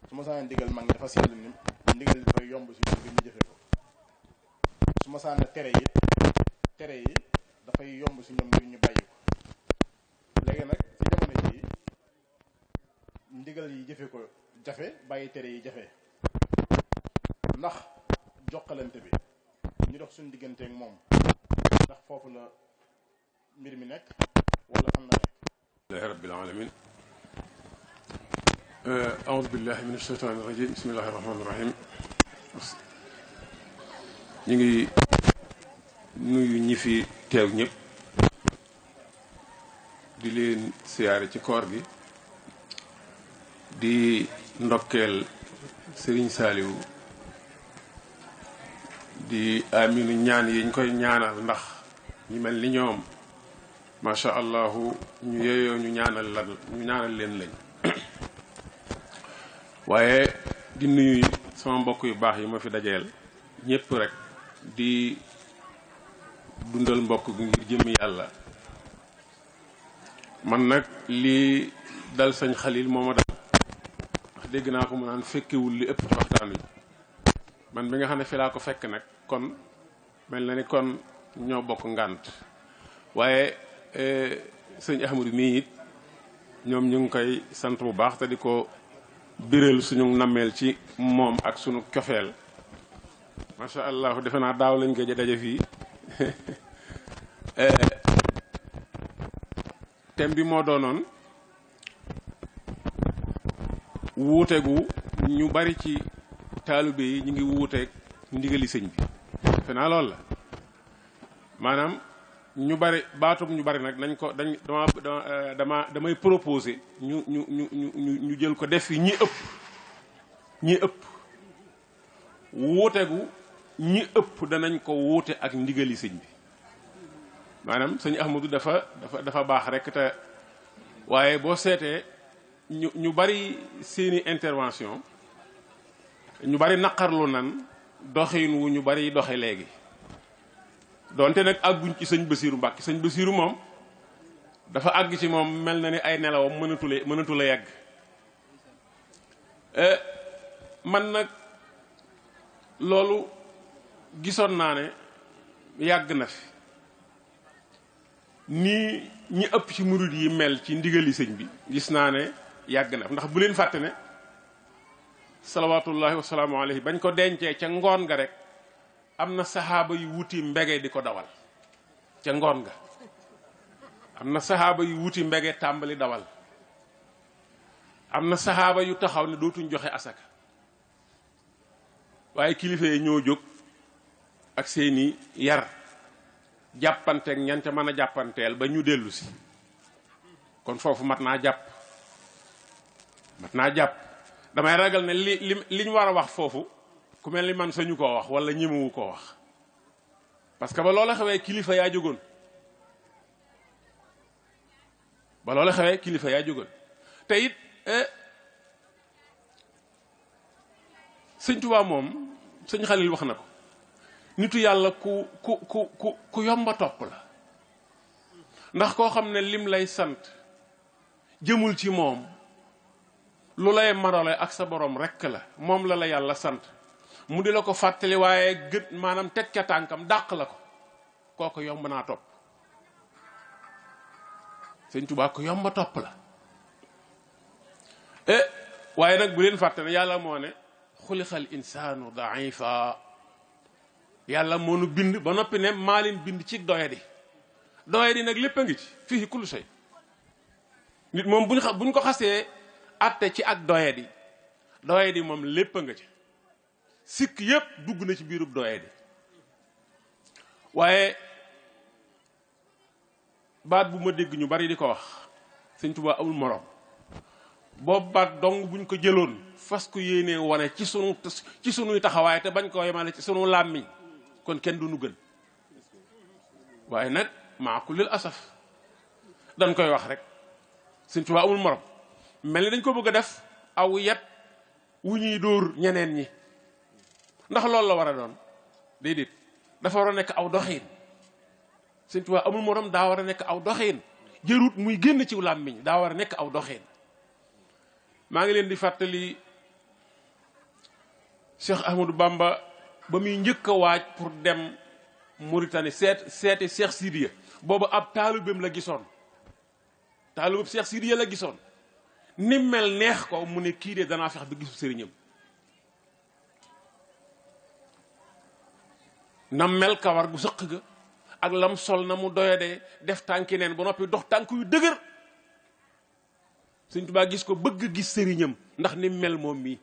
su ma saana digal mag ñi dafa seetlu ni ndigal dafay yomb si ñoom ngir ñu jëfe ko su ma saana tere yi dafay yomb si ñoom ngir ñu bàyyi ko léegi nag ci jamono ji ndigal yi jëfe ko jafe bàyyi tere yi jafe ndax jokkalante bi ñu dox suñu digganteeg moom ndax foofu la mbir mi nekk wala fan la nekk. alhamdulillahi rabbil alamin a'udhu billahi minash shaitanir rajim bismillahir rahmanir rahim ñu ngi nuyu ñi fi teew ñëpp di leen siyaare ci koor gi di ndokkeel Serigne Saliou di aminu ñaan yi ñu koy ñaanal ndax ñu mel ni ñoom masha allahu ñu yeyoo ñu ñaanal leen lañ waaye di nuyu sama mbokk yu baax yi ma fi dajeel ñëpp rek di dundal mbokk gi ngir jëm yàlla man nag lii dal sañ Xalil moo ma dal wax dégg naa ko mu naan fekkewul li ëpp ci waxtaan wi man bi nga xam ne fi laa ko fekk nag kon mel na ni kon ñoo bokk ngànt waaye sëñ Ahmadu mii it ñoom ñu ngi koy sant bu baax te di ko biral suñu nammeel ci moom ak suñu cofeel masha allah defe naa daaw lañ gëj a daje fii thème bi moo doonoon wuute gu ñu bari ci taalibe yi ñu ngi wuuteeg ndigali sëñ bi defe naa loolu la maanaam ñu bari baatum ñu bari nag nañ ko damay proposer ñu jël ko def fi ñi ëpp wuute gu ñi ëpp danañ ko wuute ak ndigali sëñ bi maanaam sëñ Ahmadou dafa baax rek te waaye boo seetee ñu bari seeni intervention ñu bari naqarlu nan doxin wu ñu bari doxe léegi donte nag àgguñ ci sëñ Basiiru Mbàkke sëñ Basiiru moom dafa àgg ci moom mel na ni ay nelawam mënatu la yegg man nag loolu gisoon naa ne yàgg na fi nii ñi ëpp ci murid yi mel ci ndigali sëñ bi gis naa ne yàgg na ndax bu leen fàtte ne salawaatullahi wasalaamu alayhi bañ ko dencee ca ngoon nga rek am na saxaaba yu wuti mbege di ko dawal ca ngoon nga am na saxaaba yu wuti mbege tàmbali dawal am na saxaaba yu taxaw ne dootuñ joxe asaka waaye kilifa yi ñoo jóg ak seeni yar jàppanteeg ñan ca mën a jàppanteel ba ñu dellu si kon foofu mat naa jàpp damay ragal ne liñ war a wax foofu ku mel ni man sañu koo wax wala ñemewu koo wax parce que ba loola xewee kilifa yaa jógoon te it sëñ Tuubaa moom sëñ Xalil wax na ko nitu yàlla ku yomba topp la ndax koo xam ne lim lay sant jëmul ci moom lu lay marale ak sa borom rekk la moom la yàlla sant mu di la ko fàttali waaye gët maanaam teg ca tànkam dàq la ko kooku yomb naa topp sëñ Tuubaa ko yomba topp la waaye nag bu leen fàtte ne yàlla moo ne xulixal insaanu daifa yàlla moo nu bind ba noppi ne maa leen bind ci doyadi nag lépp a ngi ci fii kullu shay nit moom buñ ko xasee atte ci ak doyadi moom lépp a nga ci sikk yépp dugg na ci biirub doyadi waaye baat bu ma dégg ñu bari di ko wax sëñ Tuubaa amul morom boobu baat dong buñ ko jëloon fas ko yéenee wane ci sunuy taxawaay te bañ ko yemale ci sunu làmmiñ kon kenn du nu gën waaye nag maa kullil asaf dañ koy wax rek sëñ Tuubaa amul morom mel ni dañ ko bëgg a def aw yet wu ñuy dóor ñeneen ñi ndax loolu la war a doon déedéet dafa war a nekk aw doxiin sëñ Tuubaa amul morom daa war a nekk aw doxiin jërut muy génn ci làmmiñ daa war a nekk aw doxiin maa ngi leen di fàttali Cheikh Ahmadou Bamba ba muy njëkk a waaj pour dem Mauritanie seeti Cheikh Sidiya boobu ab taalibeem la gisoon taalibeem Cheikh Sidiya la gisoon ni mel neex ko mu ne kii de danaa fex bi gisu sëriñam na mel kawar gu sëq ga ak lam sol na mu doyadee def tànki neen ba noppi dox tànk yu dëgër Sëñ Tuubaa gis ko bëgg gis sëriñam ndax ni mel moom mii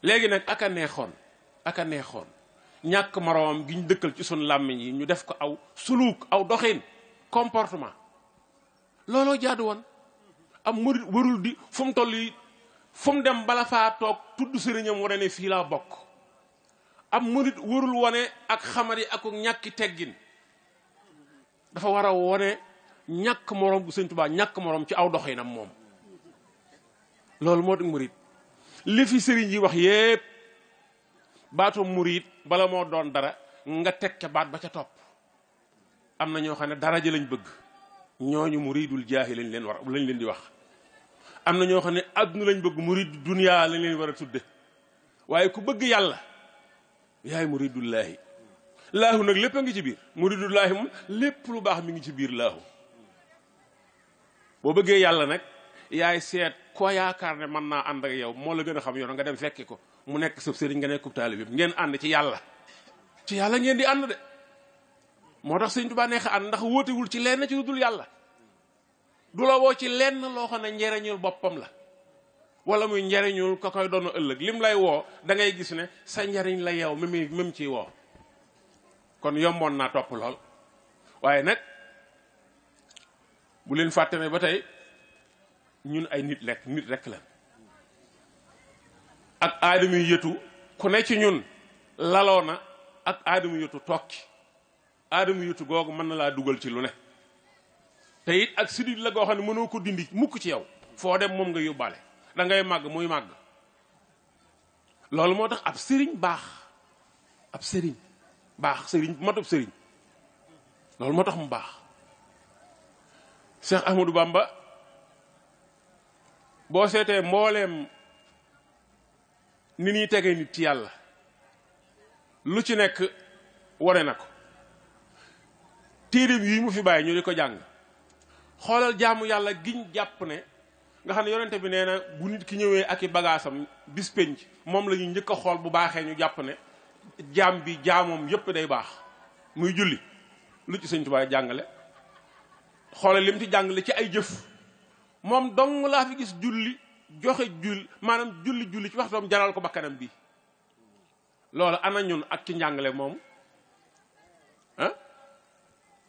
léegi nag aka neexoon ñàkk moroomam gi ñu dëkkal ci sun làmmiñ yi ñu def ko aw suluuk aw doxin comportement looloo jaadu woon am murit warul di fu mu toll yi fu mu dem bala faa toog tudd sëriñam wane ne fii laa bokk am murit warul wane ak xamari ak ñàkki teggin dafa war a wone ñàkk moroom bu Sëñ Tuubaa ñàkk moroom ci aw doxinam moom loolu moo tax murit li fi sëriñ yi wax yépp baatu murit bala moo doon dara nga teg ca baat ba ca topp am na ñoo xam ne daraja lañ bëgg ñooñu muridul jaahi lañ leen di wax am na ñoo xam ne àdduna lañ bëgg murid duniyaa lañ leen war a tudde waaye ku bëgg yàlla yaay muridullaahi laahu nag lépp a ngi ci biir muridullaahi moom lépp lu baax mi ngi ci biir laahu boo bëggee yàlla nag yaay seet ko yaakaar ne mën naa ànd ak yow moo la gën a xam yoon nga dem fekki ko mu nekk sëb sëriñ nga nekk taalibe bi ngeen ànd ci yàlla ngeen di ànd de moo tax Sëñ Tuubaa neex ànd ndax wóotewul ci lenn ci lu dul yàlla du la woo ci lenn loo xam ne njariñul boppam la wala muy njariñul ka koy doon ëllëg lim lay woo da ngay gis ne sa njariñ la yow même ciy woo kon yomboon naa topp lool waaye nag bu leen fàtte ne ba tey ñun ay nit rek la ak aadama yu yëtu ku ne ci ñun laloo na ak aadama yu yëtu tokki aadama yu yëtu googu mën na laa dugal ci lu ne te it ak sidit la goo xam ne mënoo ko dindi mukk ci yow foo dem moom nga yóbbaale da ngay màgg muy màgg loolu moo tax ab sëriñ matub sëriñ loolu moo tax mu baax Cheikh Ahmadou Bamba boo seetee mbooleem ni ñuy tegee nit ci yàlla lu ci nekk wane na ko téereem yi mu fi bàyyi ñu di ko jàng xoolal jaamu yàlla giñ jàpp ne nga xam ne yonente bi nee na bu nit ki ñëwee ak i bagaasam bis penc moom la ñu njëkk a xool bu baaxee ñu jàpp ne jaam bi jaamoom yépp day baax muy julli lu ci Sëñ Tuubaa jàngale xoolal lim ci jàngale ci ay jëf moom dong laa fi gis julli joxe maanaam julli ci waxtoom jaral ko bakkanam bi loolu ana ñun ak ci njàngale moom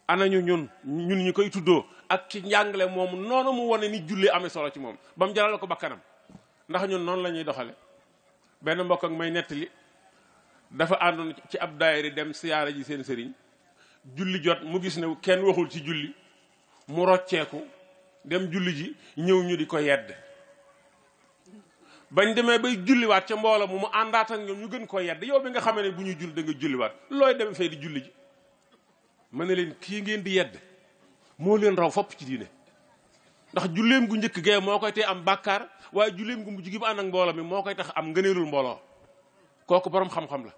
ana ñun ñi koy tuddoo ak ci njàngale moom noonu mu wane ni julli amee solo ci moom ba mu jaral ko bakkanam ndax ñun noonu la ñuy doxale benn mbokk ak may nettali dafa àndoon ci ab daayira dem siyaara ji seen sëriñ julli jot mu gis ne kenn waxul ci julli mu rocceeku dem julli ji ñëw ñu di ko yedd bañ demee bay julliwaat ca mbooloo mu àndaat ak ñoom ñu gën ko yedd yow bi nga xamee ne bu ñuy julli da nga julliwaat looy demee fay di julli ji ma ne leen kii ngeen di yedd moo leen raw fopp ci diine ndax julleem gu njëkk gee moo koy tee am bàkkaar waaye julleem gu mujj gi mu ànd ak mbooloo mi moo koy tax am ngëneelul mbooloo kooku borom xam-xam la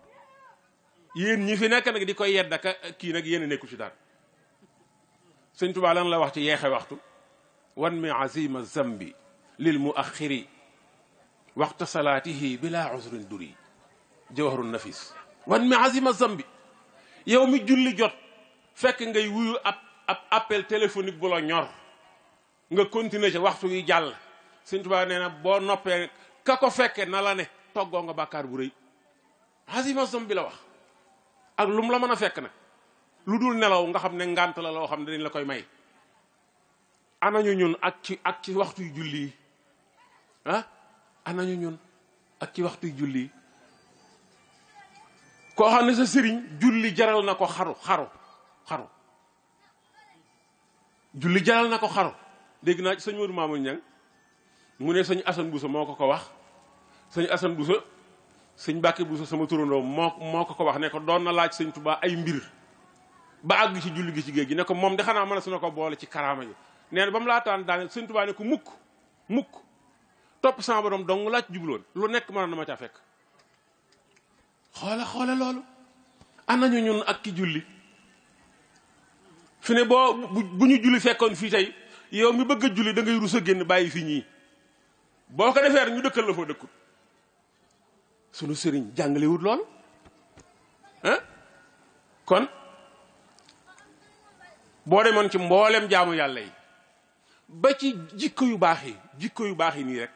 yéen ñi fi nekk nag di koy yedd ak kii nag yéen nekku ci daal Sëñ Tuubaa lan la wax ci yeexe waxtu wan mi azima zambi lil muaxiri waxta salaatihi bila usrin duri jawharun nafis wan mi azima zambi yow mi julli jot fekk ngay wuyu ab appel téléphonique bu la ñor nga continuer ci waxtu yi jàll Sëñ Tuubaa nee na boo noppee ka ko fekke na la ne toggoo nga bàkkaar bu rëy azima zambi la wax ak lum la mën a fekk nag lu dul nelaw nga xam ne ngànt la loo xam ne dañ la koy may anañu ñun ak ci waxtuy julli yi anañu ñun ak ci waxtuy julli yi koo xam ne sa sëriñ julli jaral na ko xaru julli jaral na ko xaru dégg naa ci sëñ Modou Mamoun Niang mu ne sëñ Assane Bousso moo ko wax sëñ Assane Bousso sëñ Mbàkke Bousso sama turandoo moo ko wax ne ko doon na laaj Sëñ Tuubaa ay mbir ba àgg ci julli gi ci géej gi ne ko moom de xanaa mën a su na ko boole ci karaama yi nee na ba mu laataan daane Sëñ Tuubaa ne ko mukk topp sama borom dong laa ci jubloon lu nekk mën na ma caa fekk. xoola loolu anañu ñun ak ki julli fi ne boo bu ñu julli fekkoon fii tey yow mi bëgg a julli da ngay rus a génn bàyyi fi ñii boo ko defee rek ñu dëkkal la foo dëkkul. sunu sëriñ jàngalewut lool ah kon boo demoon ci mboolem jaamu yàlla yi ba ci jikko yu baax yi nii rek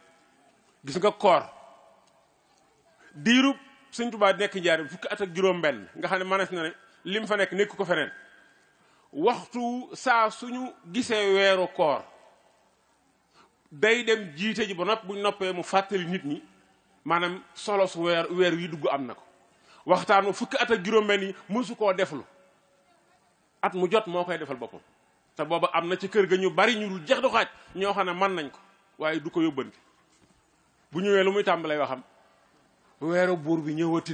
gis nga koor diirub Sëñ Tuubaa nekk njaarim fukki at ak juróom-benn nga xam ne manees na ne lim fa nekk nekk ko feneen waxtu saa suñu gisee weeru koor day dem jiite ji ba nopp buñ noppee mu fàttali nit ñi maanaam solo su weer yi dugg am na ko waxtaanu fukki at ak juróom-benn yi mësu koo deflu at mu jot moo koy defal boppam te booba am na ci kër ga ñu bari ñu dul jeex du xaaj ñoo xam ne mën nañ ko waaye du ko yóbbante bu ñëwee lu muy tàmbalay waxam weeru buur bi ñëwati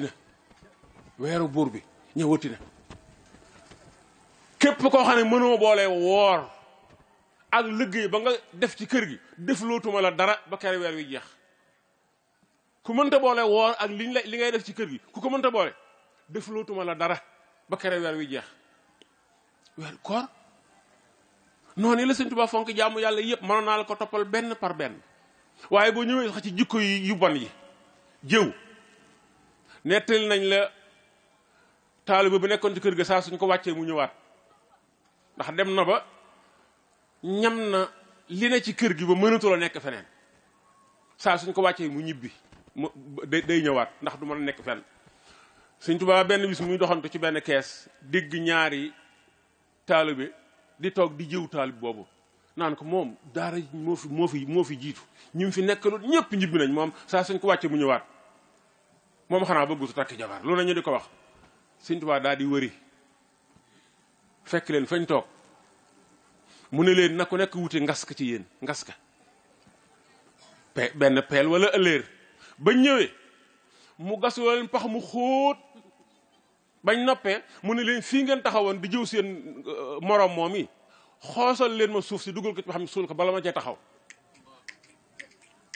na képp koo xam ne mënoo boole woor ak liggéey ba nga def ci kër gi def lootuma la dara ba kere weer wi jeex ku mënta boole woor ak li ngay def ci kër gi ku ko mënta boole def lootuma la dara ba kere weer wi jeex weer koor noonu la Sëñ Tuubaa fonk jaamu yàlla yëpp mënoon naa la ko toppal benn par benn waaye boo ñëwee sax ci jikko yi yu bon yi jëw nettali nañ la taaliba bu nekkoon ci kër ga saa suñ ko wàccee mu ñëwaat ndax dem na ba ñam na li ne ci kër gi ba mënatu la nekk feneen saa suñ ko wàccee mu ñibbi day ñëwaat ndax du mën a nekk fenn. Sëñ Tuubaa benn bis muy doxantu ci benn kees dégg ñaari taalibe di toog di jëw taalib boobu naan ko moom daara moo fi jiitu ñu fi nekkalul ñëpp ñibbi nañ moom saa suñ ko wàccee mu ñëwaat moom xanaa bëggutu takk jabar loolu nañu di ko wax. Sëñ Tuubaa daal di wëri fekk leen fañ toog mu ne leen na ku nekk wuti ngaska ci yéen ngaska benn peel wala ëllëer bañ ñëwee mu gas leen pax mu xóot bañ noppee mu ne leen fii ngeen taxawoon di jëw seen morom moom yi xoosal leen ma suuf si dugal ko ci xam ne suul ko bala ma cee taxaw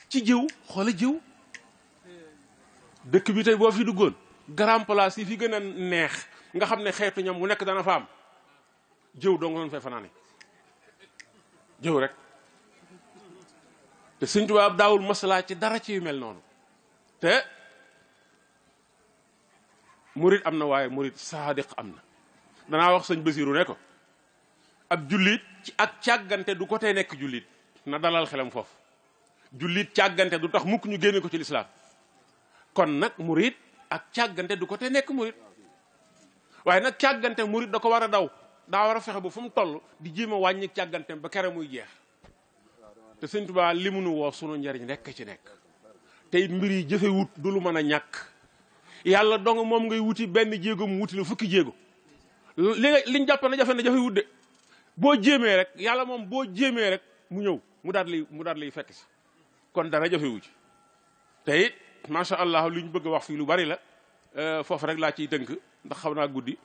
ci jëw xoola jëw dëkk bi tey boo fi duggoon grand place yi fi gën a neex nga xam ne xeetu ñam bu nekk dana fa am jëw doo nga doon fay fanaane jëw rek te Sëñ Tuubaa daawul maslaa ci dara ci yu mel noonu te murit am na waaye murit saadiq am na danaa wax sëñ Basiru ne ko ab jullit ci ak càggante du ko tee nekk jullit na dalal xelam foofu jullit càggante du tax mukk ñu génne ko ci lislaam kon nag murit ak càggante du ko tee nekk murit waaye nag càggante murit da ko war a daw daa war a fexe ba fu mu toll di jéem a wàññi càggante ba kere muy jeex te Sëñ Tuubaa li mu nu woo sunu njariñ rekk ci nekk te it mbir yi jëfe wut du lu mën a ñàkk yàlla dong moom ngay wuti benn jéego mu wuti la fukki jéego liñ jàpp na jafe wut de boo jéemee rek yàlla moom boo jéemee rek mu ñëw mu daal lay fekk si kon dara jafewu ci te it macha allah li ñu bëgg a wax fii lu bari la foofu rek laa ciy tënk ndax xaw naa guddi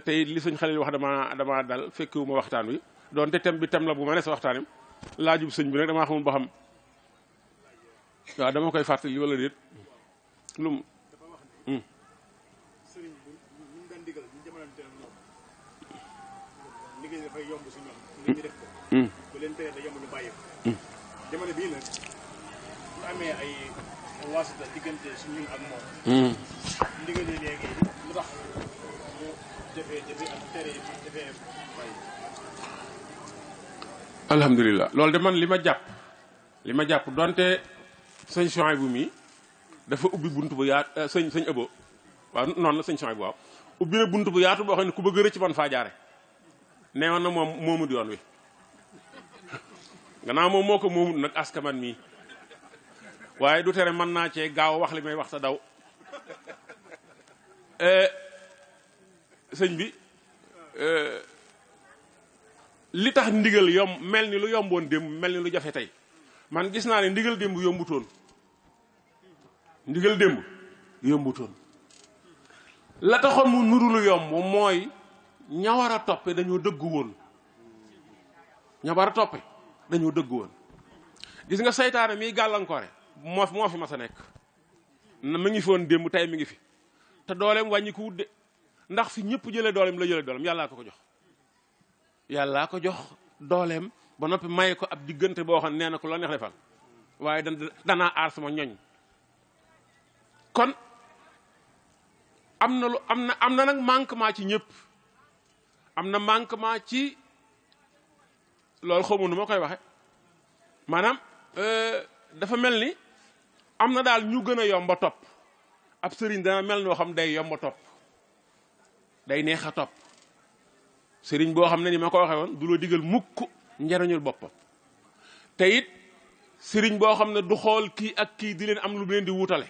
te it li sëñ Xalil wax damaa dal fekkewu ma waxtaan wi doonte thème bi thème la bu ma ne sa waxtaanim laajub sëñ bi nag damaa xamul ba xam waaw dama koy fàttali wala déet lum sëriñ bu ñu daan digal ñu jamonante ak ñoom liggéey dafay yomb si ñoom ngir ñu def ko bu leen tere da yomb ñu bàyyi ko jamono bii nag bu amee ay waasita diggante si ñun ak moom ndigal yi léegi lu tax mu jafe ak tere yi jafe bàyyi. alhamdulilah loolu de man li ma jàpp donte sëñ Souhaïbou mi dafa ubbi buntu bu yaatu sëñ Abo waaw noonu la sëñ Souhaïbou waaw ubbi na buntu bu yaatu boo xam ne ku bëgg rëcc man faa jaare neewoon na moom moomut yoon wi gannaaw moom moo ko moomut nag askaman mii waaye du tere mën naa cee gaaw wax li may wax ta daw sëñ bi li tax ndigal yomb mel ni lu yomboon démb mel ni lu jafe tey man gis naa ne ndigal démb yombutoon la taxoon mu nuru lu yomb mooy ña war a toppe dañoo dëggu woon gis nga saytaane miy gàllankoore moo fi mas a nekk mi ngi foon démb tey mi ngi fi te dooleem wàññi ko wudde ndax fi ñëpp jëlee dooleem la jëlee dooleem yàllaa ko jox yàllaa ko jox dooleem ba noppi may ko ab diggante boo xam ne nee na ko la neex defal waaye danaa aar sama ñoñ kon am na nag manquement ci ñëpp am na manquement ci loolu xaw ma nu ma koy waxe maanaam dafa mel ni am na daal ñu gën a yomba topp ab sëriñ dana mel noo xam day yomba topp day neex a topp sëriñ boo xam ne ni ma ko waxe woon du la digal mukk njariñul boppam te it sëriñ boo xam ne du xool kii ak kii di leen am lu leen di wutale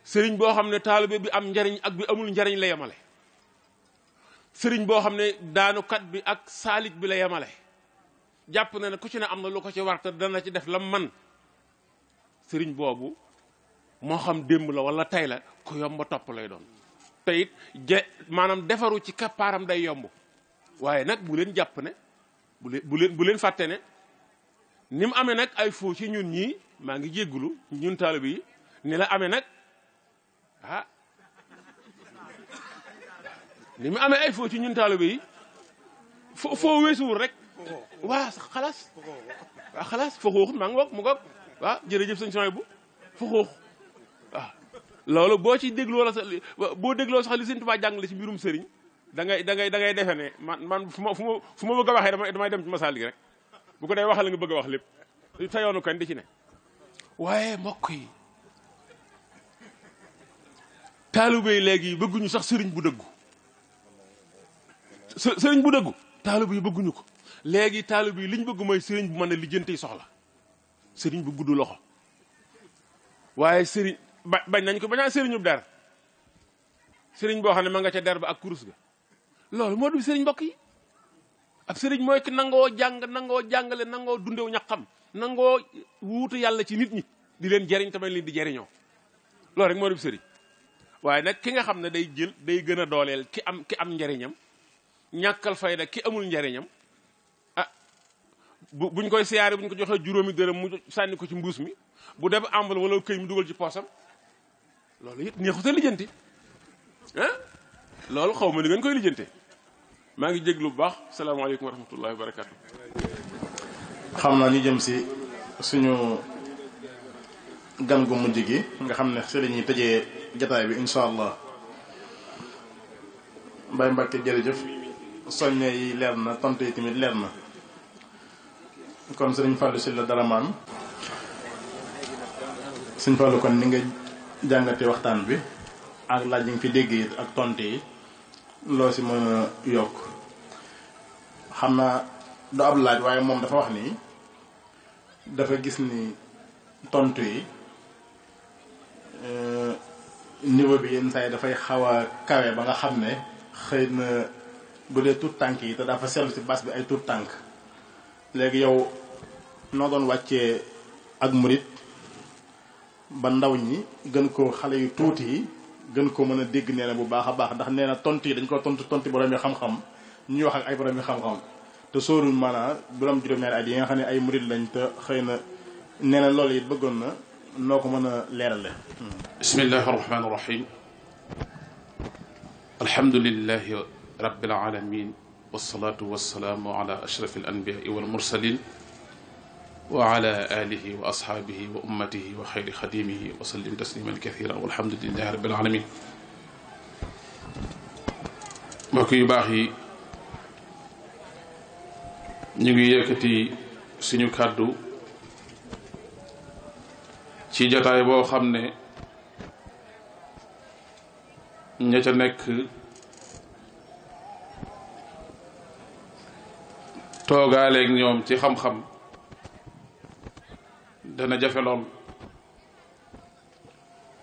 sëriñ boo xam ne taalibe bi am njariñ ak bi amul njariñ la yemale sëriñ boo xam ne daanukat bi ak saalik bi la yemale jàpp na ne ku ci ne am na lu ko ci war te dana ci def la man sëriñ boobu moo xam démb la wala tey la ku yomba topp lay doon te it maanaam defaru ci kappaaram day yomb waaye nag bu leen jàpp ne bu leen fàtte ne ni mu amee nag ay foo ci ñun ñii maa ngi jéggulu ñun taalibe yi ni la amee nag ah ni mu amee ay foo ci ñun taalibe yi foo weesuwul rek waa xalaas waa xalaas fa xuux maa ngi wok mu goog waaw jërëjëf sëñ Sonia bu fa xuux waaw loolu boo ci dégloo la sax boo dégloo sax li sëñ Tuubaa jàngale ci mbirum sëriñ da ngay defe ne man fu ma bëgg a waxee damay dem ci Masaalik rek bu ko dee waxal nga bëgg a wax lépp te yoonu kan di ci ne waaye mbokk yi taalibe yi léegi bëgguñu sax sëriñ bu dëggu sëriñ bu dëggu taalibe yi bëgguñu ko léegi taalibe yi liñ bëgg mooy sëriñ bu mën a lijjanti soxla sëriñ bu gudd loxo waaye sëriñ bañ nañ ko bañaa sëriñub der sëriñ boo xam ne ma nga ca der ba ak kurus ga loolu moo du sëriñ mbokk yi ab sëriñ mooy ki nangoo jàng nangoo jàngale nangoo dundew ñaxam nangoo wuutu yàlla ci nit ñi di leen jeriñ tamit leen di jeriñoo loolu rek moo du sëriñ waaye nag ki nga xam ne day gën a dooleel ki am njariñam ñàkkal fayda ki amul njariñam ah buñ koy siyaare buñ ko joxee juróomi dërëm mu sànni ko ci mbuus mi bu def enveloppe wala këy mu dugal ci poosam loolu it neexut a lijjanti ah loolu xaw ma ni ngeen koy lijjante maa ngi jéglu bu baax salaamaaleykum wa rahmatullahi wa barakaatu. xam naa ñu jëm si suñu gan gu mujj gi nga xam ne si la ñuy tëjee jataay bi incha allah Baye Mbacke jërëjëf soññe yi leer na tontu yi tamit leer na kon sëriñ Fallou Sylla Daraman sëriñ Fallou kon ni nga jàngate waxtaan bi ak laaj yi nga fi dégg yi ak tontu yi loo si mën a yokk xam naa du ab laaj waaye moom dafa wax ni dafa gis ni tontu yi niveau bi yenn saa yi dafay xaw a kawe ba nga xam ne xëy na bu dee tuut tànk yi te dafa seetlu si bas bi ay tuut tànk léegi yow noo doon wàccee ak murit ba ndaw ñi gën ko xale yu tuuti yi gën ko mën a dégg nee na bu baax a baax ndax nee na tontu yi dañ ko tontu borom yi xam-xam ñuy wax ak ay borom yi xam-xam te sóoruñ maanaam borom juróom-ñaari at yi nga xam ne ay murit lañ te xëy na nee na loolu it bëggoon na noo ko mën a leerale. bismillahi rahmaani rahim alhamdulillahi rabbil alamin wassalatu wassalaamu ala ashraf al anbiyaai wal mursalin wa ala alihi wa ashaabihi wa ummatihi wa xayri xadimihi wa sallim tasliman kathiran walhamdulillahi rabbil alamin mbokk yu baax yi ñu ngi yëkkati suñu kàddu ci jotaay boo xam ne ña ca nekk toogaaleeg ñoom ci xam-xam dana jafe lool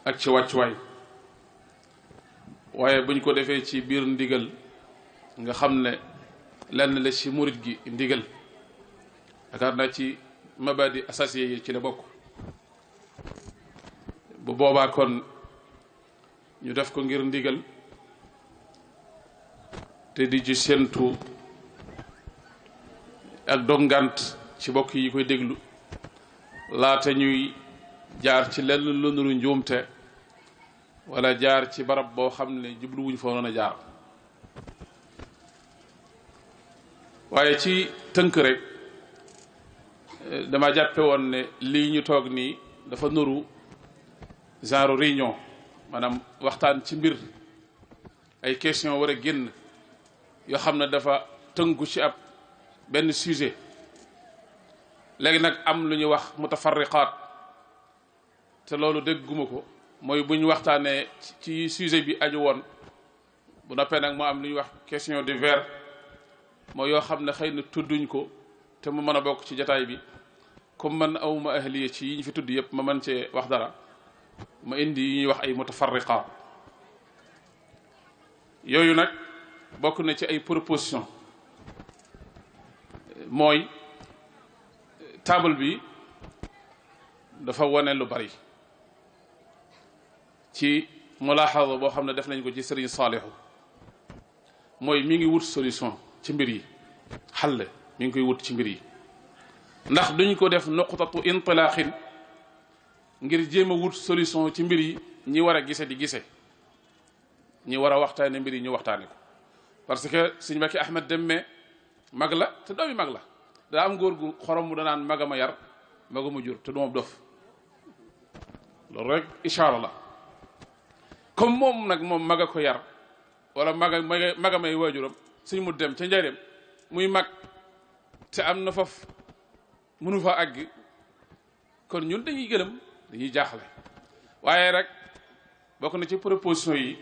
ak ci wàccuwaay waaye buñ ko defee ci biir ndigal nga xam ne lenn la ci murit gi ndigal yaakaar naa ci mabadi associé yi ci la bokk bu boobaa kon ñu def ko ngir ndigal te di ci séentu ak dongant ci bokk yi koy déglu laata ñuy jaar ci lenn lu nuru njuumte wala jaar ci barab boo xam ne jubluwuñ fa noon a jaar waaye ci tënk rek dama jàppe woon ne lii ñu toog nii dafa nuru genre réunion maanaam waxtaan ci mbir ay question war a génn yoo xam ne dafa tënku ci ab benn sujet léegi nag am lu ñuy wax mutafarriqaat te loolu dégguma ko mooy bu ñu waxtaanee ci sujet bi aju woon bu noppee nag mu am lu ñuy wax question de vers mooy yoo xam ne xëy na tudduñ ko te mu mën a bokk ci jataay bi comme man awma ahliya ci yi ñu fi tudd yëpp ma mën cee wax dara ma indi yi ñuy wax ay mutafarriqaat yooyu nag bokk na ci ay proposition mooy table bi dafa wane lu bari ci mulaaxada boo xam ne def nañ ko ci Sëriñ Saalihu mooy mi ngi wut solution ci mbir yi xalle mi ngi koy wut ci mbir yi ndax duñ ko def nuqtatu intilaaxin ngir jéem a wut solution ci mbir yi ñi war a gise di gise ñi war a waxtaane mbir yi ñu waxtaane ko parce que Sëriñ Mbàkke Ahmed Deme mag la te doomi mag la daa am góor gu xorom mu danaan magama yar magama jur te duma dof loolu rek ishaara la comme moom nag moom maga ko yar wala magamay waajuram suñ mu dem ca njëriñam muy mag te am na faf mënu fa àgg kon ñun dañuy gëlëm dañuy jaaxle waaye rek bokk na ci proposition yi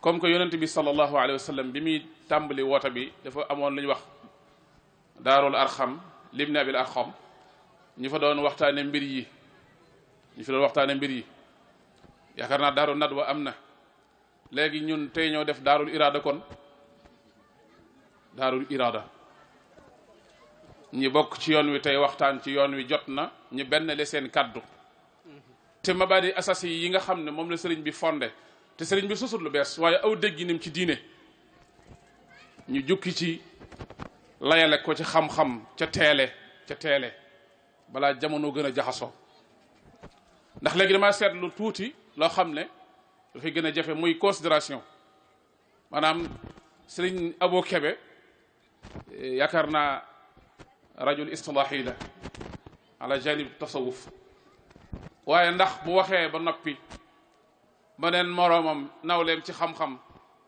comme que yonent bi sallallahu alayhi wa sallam bi muy tàmbali woota bi dafa amoon lu ñuy wax daarul arxam libni abil arxam ñu fa doon waxtaane mbir yi yaakaar naa daarul nadwa am na léegi ñun tey ñoo def daarul irada kon daarul irada ñi bokk ci yoon wi tey waxtaan ci yoon wi jot na ñu benn le seen kaddu te mabadi asasi yi nga xam ne moom la sëriñ bi fondé te sëriñ bi susut lu bees waaye aw dégginim ci diine ñu jukki ci layale ko ci xam-xam ca teele balaa jamono gën a jaxasoo ndax léegi dama seetlu tuuti loo xam ne dafay gën a jafe muy considération maanaam sëriñ Abo Kebe yaakaar naa rajul istilahi la ala janib tasawuf waaye ndax bu waxee ba noppi ba neen moroomam nawleem ci xam-xam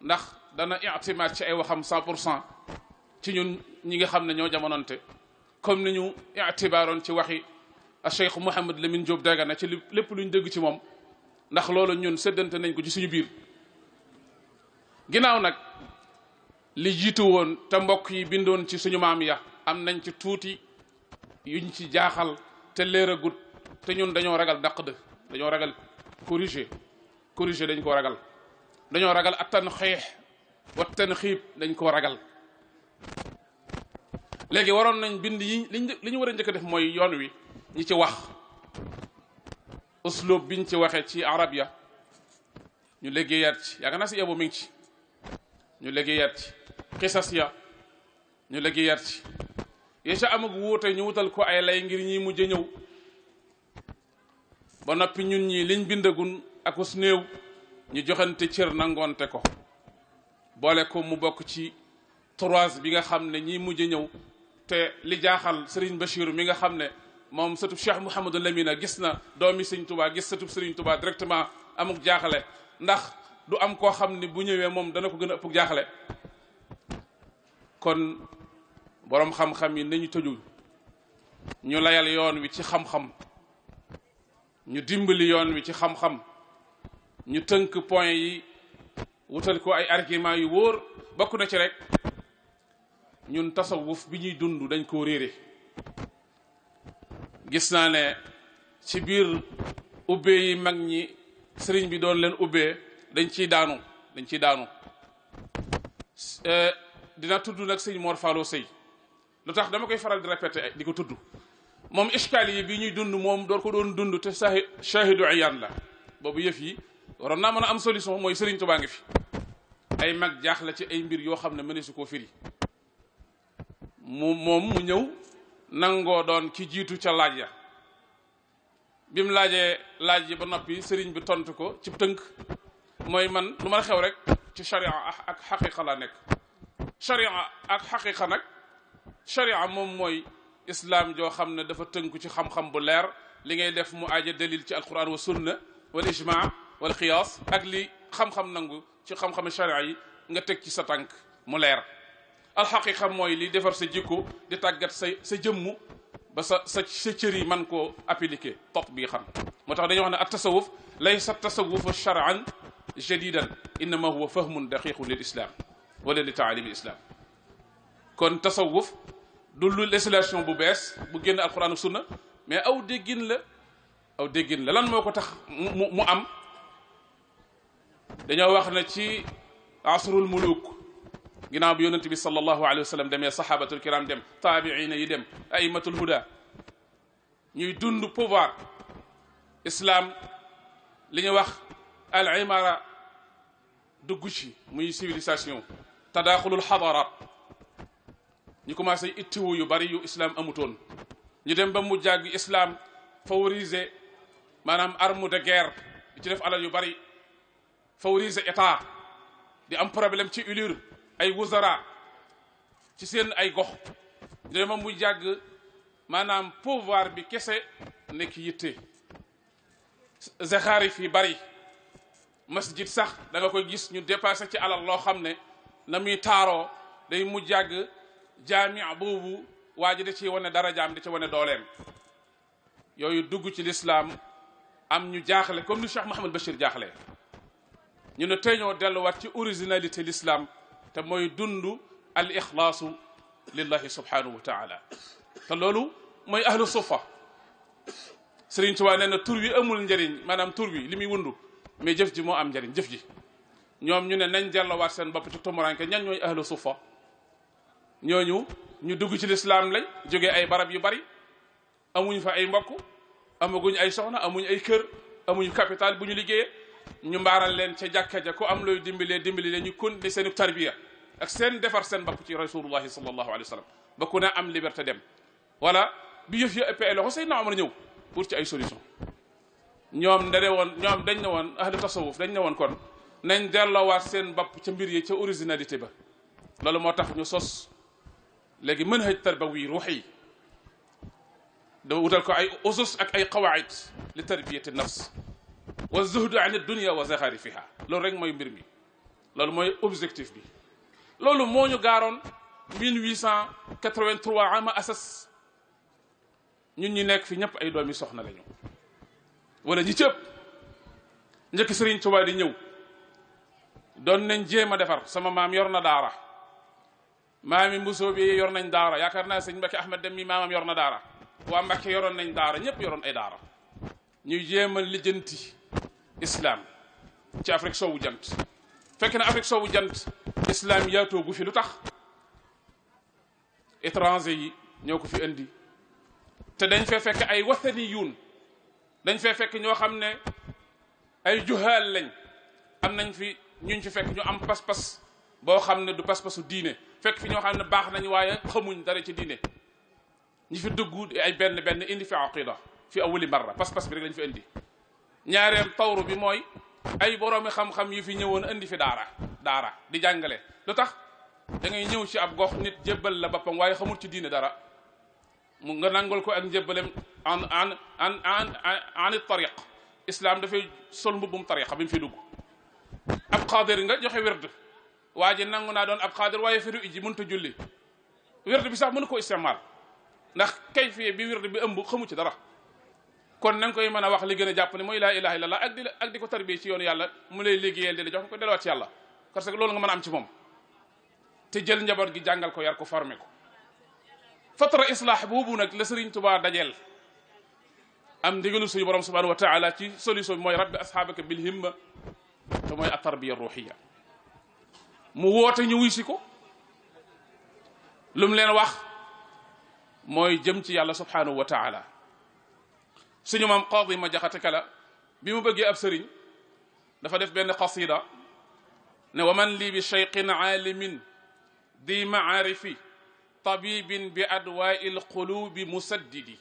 ndax dana itimaat ci ay waxam 100% ci ñun ñi nga xam ne ñoo jamononte comme ni ñu itibaaroon ci waxi a Cheikh Mouhamed Lamine Diop Dagana ci lépp luñ dégg ci moom ndax loolu ñun séddante nañ ko ci suñu biir ginnaaw nag li jiitu woon te mbokk yi bindoon ci suñu maam ya am nañ ci tuuti yuñ ci jaaxal te leeragut te ñun dañoo ragal naqd dañoo ragal corriger dañ koo ragal dañoo ragal at-tanxiix wa tanxiib dañ koo ragal léegi waroon nañ bind yi li ñu war a njëkk a def mooy yoon wi ñi ci wax uslub biñ ci waxee ci arab ya ñu liggéeyaat ci yaakaar naa si ebo mi ngi ci ñu liggéeyaat ci xisas ya ñu liggéeyaat ci ya ca amag wuute ñu wutal ko ay lay ngir ñi mujj ñëw ba noppi ñun ñi liñ bindagun ak us néew ñu joxante cër nangoonte ko boole ko mu bokk ci trois bi nga xam ne ñi mujj ñëw te li jaaxal Serigne Bachir mi nga xam ne moom sëtub Cheikh Mouhamadou Lamine gis na doomi Serigne Touba gis sëtub Serigne Touba directement amuk jaaxale ndax du am koo xam ne bu ñëwee moom dana ko gën a ëpp jaaxale kon boroom xam-xam yi nañu tëju ñu layal yoon wi ci xam-xam ñu dimbali yoon wi ci xam-xam ñu tënk point yi wutal ko ay argument yu wóor bokk na ci rek ñun tasawuf bi ñuy dund dañ koo réere gis naa ne ci biir ubbee yi mag ñi sëriñ bi doon leen ubbee dañ ciy daanu dina tudd nag sëñ Mor Fallou Sey lu tax dama koy faral di répéter di ko tudd moom iskali yi bi ñuy dund moom door ko doon dund te shahidu iyaan la boobu yëf yi waroon naa mën a am solution mooy Sëriñ Tuubaa ngi fi ay mag jaaxle ci ay mbir yoo xam ne mëne su koo firi mu ñëw nangoo doon ki jiitu ca laaj ya bi mu laajee laaj yi ba noppi sëriñ bi tontu ko ci tënk mooy man lu ma xew rek ci sharia ak xaqiqa la nekk sharia ak xaqiqa nag sharia moom mooy islam joo xam ne dafa tënku ci xam-xam bu leer li ngay def mu aaja dalil ci alquran wa sunna wal ijma wal qiyaas ak li xam-xam nangu ci xam-xam sharia yi nga teg ci sa tànk mu leer alxaqiqa mooy li defar sa jikko di tàggat sa jëmmu ba sa cër yi man koo appliquer tatbiqan moo tax dañuy wax ne at tasawuf laysa tasawufu shar'an jadidan innama huwa fahmun daqiqun lil islam wala li taalim al islam kon tasawuf du lu législation bu bees bu génn alquran ak sunna mais aw déggin la lan moo ko tax mu am dañoo wax ne ci asrul muluk ginnaaw bi yonent bi sallallahu alayhi wa sallam demee sahabatul kiram dem taabiina yi dem aimatul huda ñuy dund pouvoir islam li ñuy wax al imara dugg ci muy civilisation tadaaxulul xadarat ñu commencé ittiwu yu bari yu islam amutoon ñu dem ba mu jàgg islam favoriser maanaam arme de guerre di ci def alal yu bari favoriser état di am problème ci ulur ay wuzara ci seen ay gox ñu dem ba mu jàgg maanaam pouvoir bi kese nekk yitte zaxaarif yi bari masjid sax da nga koy gis ñu dépassé ci alal loo xam ne na muy taaroo day mu jàgg jaamia boobu waa ji da ci wane darajaam da ci wane dooleem yooyu dugg ci lislaam am ñu jaaxle comme ni Cheikh Mouhamed Bachir jaaxle ñu ne tey ñoo delluwaat ci originalité l'islam te mooy dund al ixlaasu lillahi subhanahu wa taala te loolu mooy ahlu sufa Sëriñ Tuubaa nee na tur wi amul njëriñ maanaam tur wi li muy wundu mais jëf ji moo am njëriñ jëf ji ñoom ñu ne nañ delluwaat seen bopp ci tumuranke ñan ñooy ahlu sufa ñooñu ñu dugg ci lislaam lañ jógee ay barab yu bari amuñ fa ay mbokk amaguñ ay soxna amuñ ay kër amuñ capital bu ñu liggéeyee ñu mbaaral leen ca jàkka ja ku am looy dimbali leen ñu continuer seen tarbiya ak seen defar seen bopp ci rasulullahi sallallahu alayhi wa sallam ba ku ne am liberté dem wala bi yëf ya ëppee loxo Seydina Omar ñëw pour ci ay solution ñoom dañ ne woon ahlu tasawuf dañ ne woon kon nañ delloowaat seen bopp ca mbir yi ca originalité ba loolu moo tax ñu sos léegi manhaj tarbawi ruuxi da wutal ko ay usus ak ay qawaid li tarbiyati nafs wa zuhdu an dunya wa zaxarifiha loolu rek mooy mbir mi loolu mooy objectif bi loolu moo ñu gaaroon 1883 ama asas ñun ñi nekk fi ñëpp ay doomi soxna lañu wala ñi cëpp njëkk Sëriñ Tuubaa di ñëw doon nañ jéem a defar sama maam yor na daara maami mbusoo bi yor nañ daara yaakaar naa sëñ Mbacke Ahmed dem mi maamam yor na daara waa Mbacke yoroon nañ daara ñëpp yoroon ay daara ñuy jéem a lijjanti islam ci Afrique soowu jant fekk na Afrique soowu jant islam yaatoo gu fi lu tax étranger yi ñoo ko fi indi te dañ fee fekk ay wathaniyuun dañ fee fekk ñoo xam ne ay juhaal lañ am nañ fi ñuñ fi fekk ñu am pas-pas boo xam ne du pas-pasu diine fekk fi ñoo xam ne baax nañ waaye xamuñ dara ci diine ñi fi dugg ay benn indi fi aqida fi awali marra pas-pas bi rek lañ fi indi ñaareel tawru bi mooy ay boroomi xam-xam yu fi ñëwoon indi fi daara di jàngale lu tax da ngay ñëw ci ab gox nit jébbal la boppam waaye xamul ci diine dara mu nga nangul ko ak njébbalem an tariq islam dafay sol mbubbum tariqa bi mu fi dugg ab xaadir nga joxe werd waa ji nangu naa doon ab xaadir waaye firu iji mënut a julli werd bi sax mënu ko istimaal ndax kayfiye bi werd bi ëmb xamu ci dara kon na nga koy mën a wax li gën a jàpp ne mooy laa ilaha illallah ak di ko tarbiye ci yoonu yàlla mu lay liggéeyal di la jox ko delluwaat ci yàlla parce que loolu nga mën a am ci moom te jël njaboot gi jàngal ko yar ko formé ko fatra islah boobu nag la Sëriñ Tuubaa dajeel am ndigalu suñu borom subhanahu wa taala ci solution bi mooy rabbi asxaabaka bil himma te mooy at tarbiya ruuxiya mu woote ñu wuy si ko lu mu leen wax mooy jëm ci yàlla subhanahu wa taala suñu maam qaadi ma jaxate kala bi mu bëggee ab sëriñ dafa def benn qasida ne wa man lii bi cheyqin aalimin di maarifi tabibin bi adwaai alqulubi musaddidi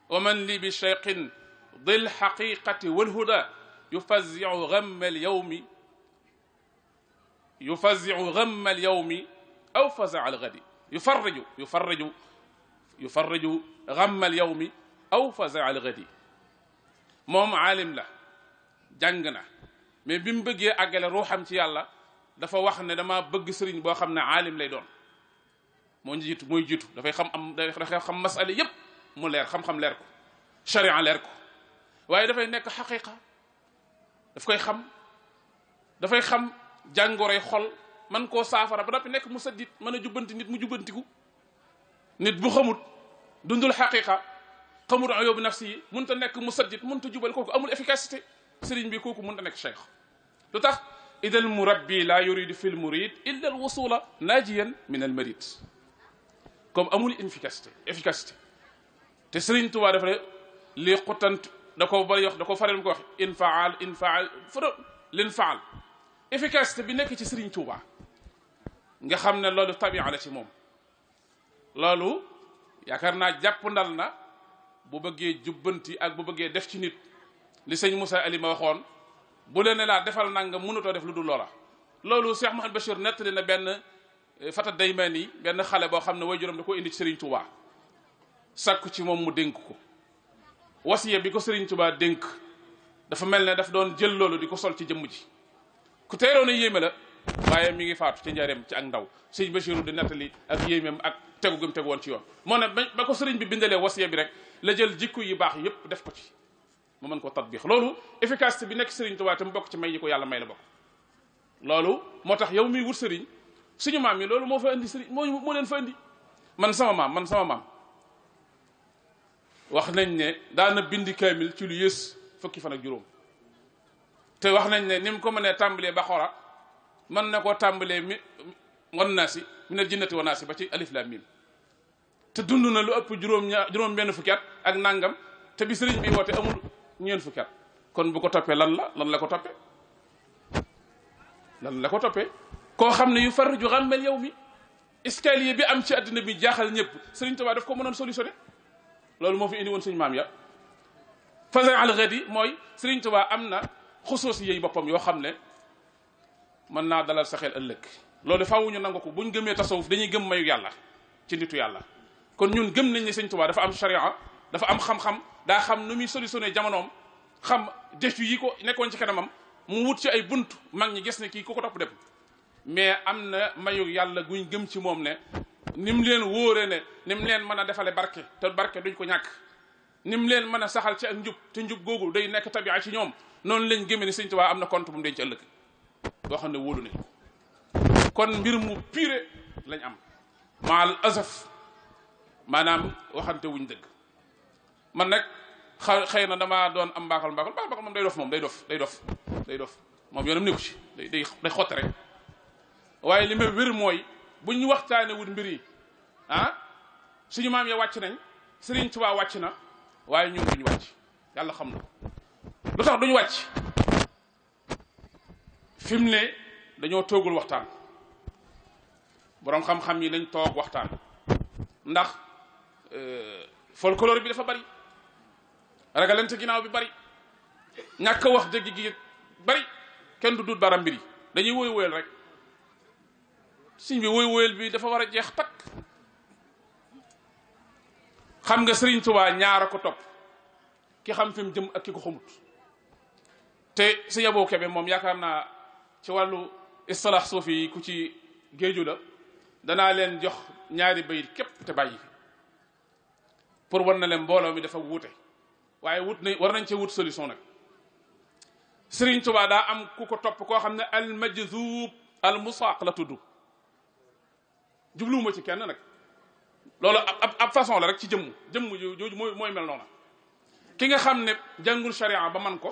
wa man li bi cheyqin dil xaqiqati walhuda yufaziu gamma alyawmi aw faza algadi yufarriju gamma alyawmi aw faza algadi. moom aalim la jàng na mais bi mu bëggee àggale ruuxam ci yàlla dafa wax ne dama bëgg sëriñ boo xam ne aalim lay doon mooy jiitu dafay xam masale yépp mu leer xam-xam leer ko sharia leer ko waaye dafay nekk xaqiqa dafay xam jàngoroy xol man koo saafara ba noppi nekk musaddid mën a jubbanti nit mu jubbantiku. nit bu xamut dundul xaqiqa xamul ayoobu nafsi yi mënut a nekk musaddid mënut a jubal kooku amul efficacité. sëriñ bi kooku mënut a nekk cheikh. lu tax ida al murabbi la yuridu fi l murid illa al wusula najiyan min al marid. comme amul efficacité te sëriñ Tuubaa dafa ne lii xutant da ko bari wax da ko faral ko wax infaal l'infaal efficacité bi nekk ci sëriñ Tuubaa nga xam ne loolu tabia la ci moom. loolu yaakaar naa jàpp ndal na bu bëggee jubbanti ak bu bëggee def ci nit li sëñ Moussa Ali ma waxoon bu leen ne laa defal nanga mënutoo def lu dul loola. loolu Cheikh Mouhamed Bachir nettali na benn Fata Daymani benn xale boo xam ne waajuram da ko indi ci Serigne Touba sàkku ci moom mu dénk ko wasiya bi ko Serigne Touba dénk dafa mel ne daf doon jël loolu di ko sol ci jëmm ji ku teeroon a yéeme la waaye mi ngi faatu ci njaareem ci ak ndaw sëñ Bachir di nettali ak yéemeem ak tegu gi mu tegu woon ci yoon. moo ne ba ko Serigne bi bindalee wasiya bi rek la jël jikko yi baax yépp def ko ci mu mën ko tatbiix. loolu efficacité bi nekk Serigne Touba te mu bokk ci may yi ko yàlla may la bokk. loolu moo tax yow miy wut Serigne suñu maam yi loolu moo fa indi Serigne moo leen fa indi. man sama maam wax nañ ne daana bindi kaamil ci lu yées fukki fan ak juróom te wax nañ ne ni mu ko mënee tàmbalee Baqara mën na koo tàmbalee wan naasi minal jinnati wan naasi ba ci alif laam miim te dund na lu ëpp juróom benn fukki at ak nangam te bi sëriñ bi woote amul ñeent fukki at kon bu ko toppee lan la ko toppee koo xam ne yu farriju ghammal yawmi escalier bi am ci àddina bi jaaxal ñëpp sëriñ Tuubaa daf ko mënoon solutionné. loolu moo fi indi woon suñu maam ya fasin al ghadi mooy Sëriñ Tuubaa am na xusoos yi boppam yoo xam ne mën naa dalal sa xel ëllëg. loolu faaw ñu nangu ko buñ gëmee tasawuf dañuy gëm mayu yàlla ci nitu yàlla kon ñun gëm nañ ne Sëriñ Tuubaa dafa am sharia dafa am xam-xam daa xam nu muy solutionné jamonoom xam défi yi ko nekkoon ci kanamam mu wut ci ay bunt mag ñi gis ne kii ku ko topp dem mais am na mayu yàlla guñ gëm ci moom ne ni mu leen wóore ne ni mu leen mën a defale barke te barke duñ ko ñàkk ni mu leen mën a saxal ci ak njub te njub googu day nekk tabia ci ñoom noonu lañ gëmee ne Sëriñ Tuubaa am na compte bu mu denc ëllëg boo xam ne wóolu nañ ko kon mbir mu pire lañ am maal asaf maanaam waxante wuñ dëgg man nag xëy na damaa doon am mbaakal moom day dof moom yoonam nekku ci day xotte rek waaye li ma wér mooy bu ñu waxtaane wut mbir yi suñu maam ya wàcc nañ Sëriñ Tuubaa wàcc na waaye ñun duñu wàcc yàlla xam na lu tax duñu wàcc fi mu ne dañoo toogul waxtaan boroom xam-xam yi dañ toog waxtaan ndax folklore bi dafa bari ragalante ginnaaw bi bari ñàkk wax dëgg gi bari kenn du dut baram mbir yi dañuy woy woyal rek siñ bi woy woyal bi dafa war a jeex takk xam nga Sëriñ Tuubaa ñaar a ko topp ki xam fi mu jëm ak ki ko xamut te si yaboo kebe moom yaakaar naa ci wàllu istilaax suufi yi ku ci géeju la danaa leen jox ñaari bayit képp te bàyyi pour war na leen mbooloo mi dafa wuute waaye war nañ cee wut solution nag. Sëriñ Tuubaa daa am ku ko topp koo xam ne al majzuub al musaaq la tudd jubluwuma ci kenn nag loolu ab façon la rek ci jëmm jooju mooy mel noona ki nga xam ne jàngul sharia ba man ko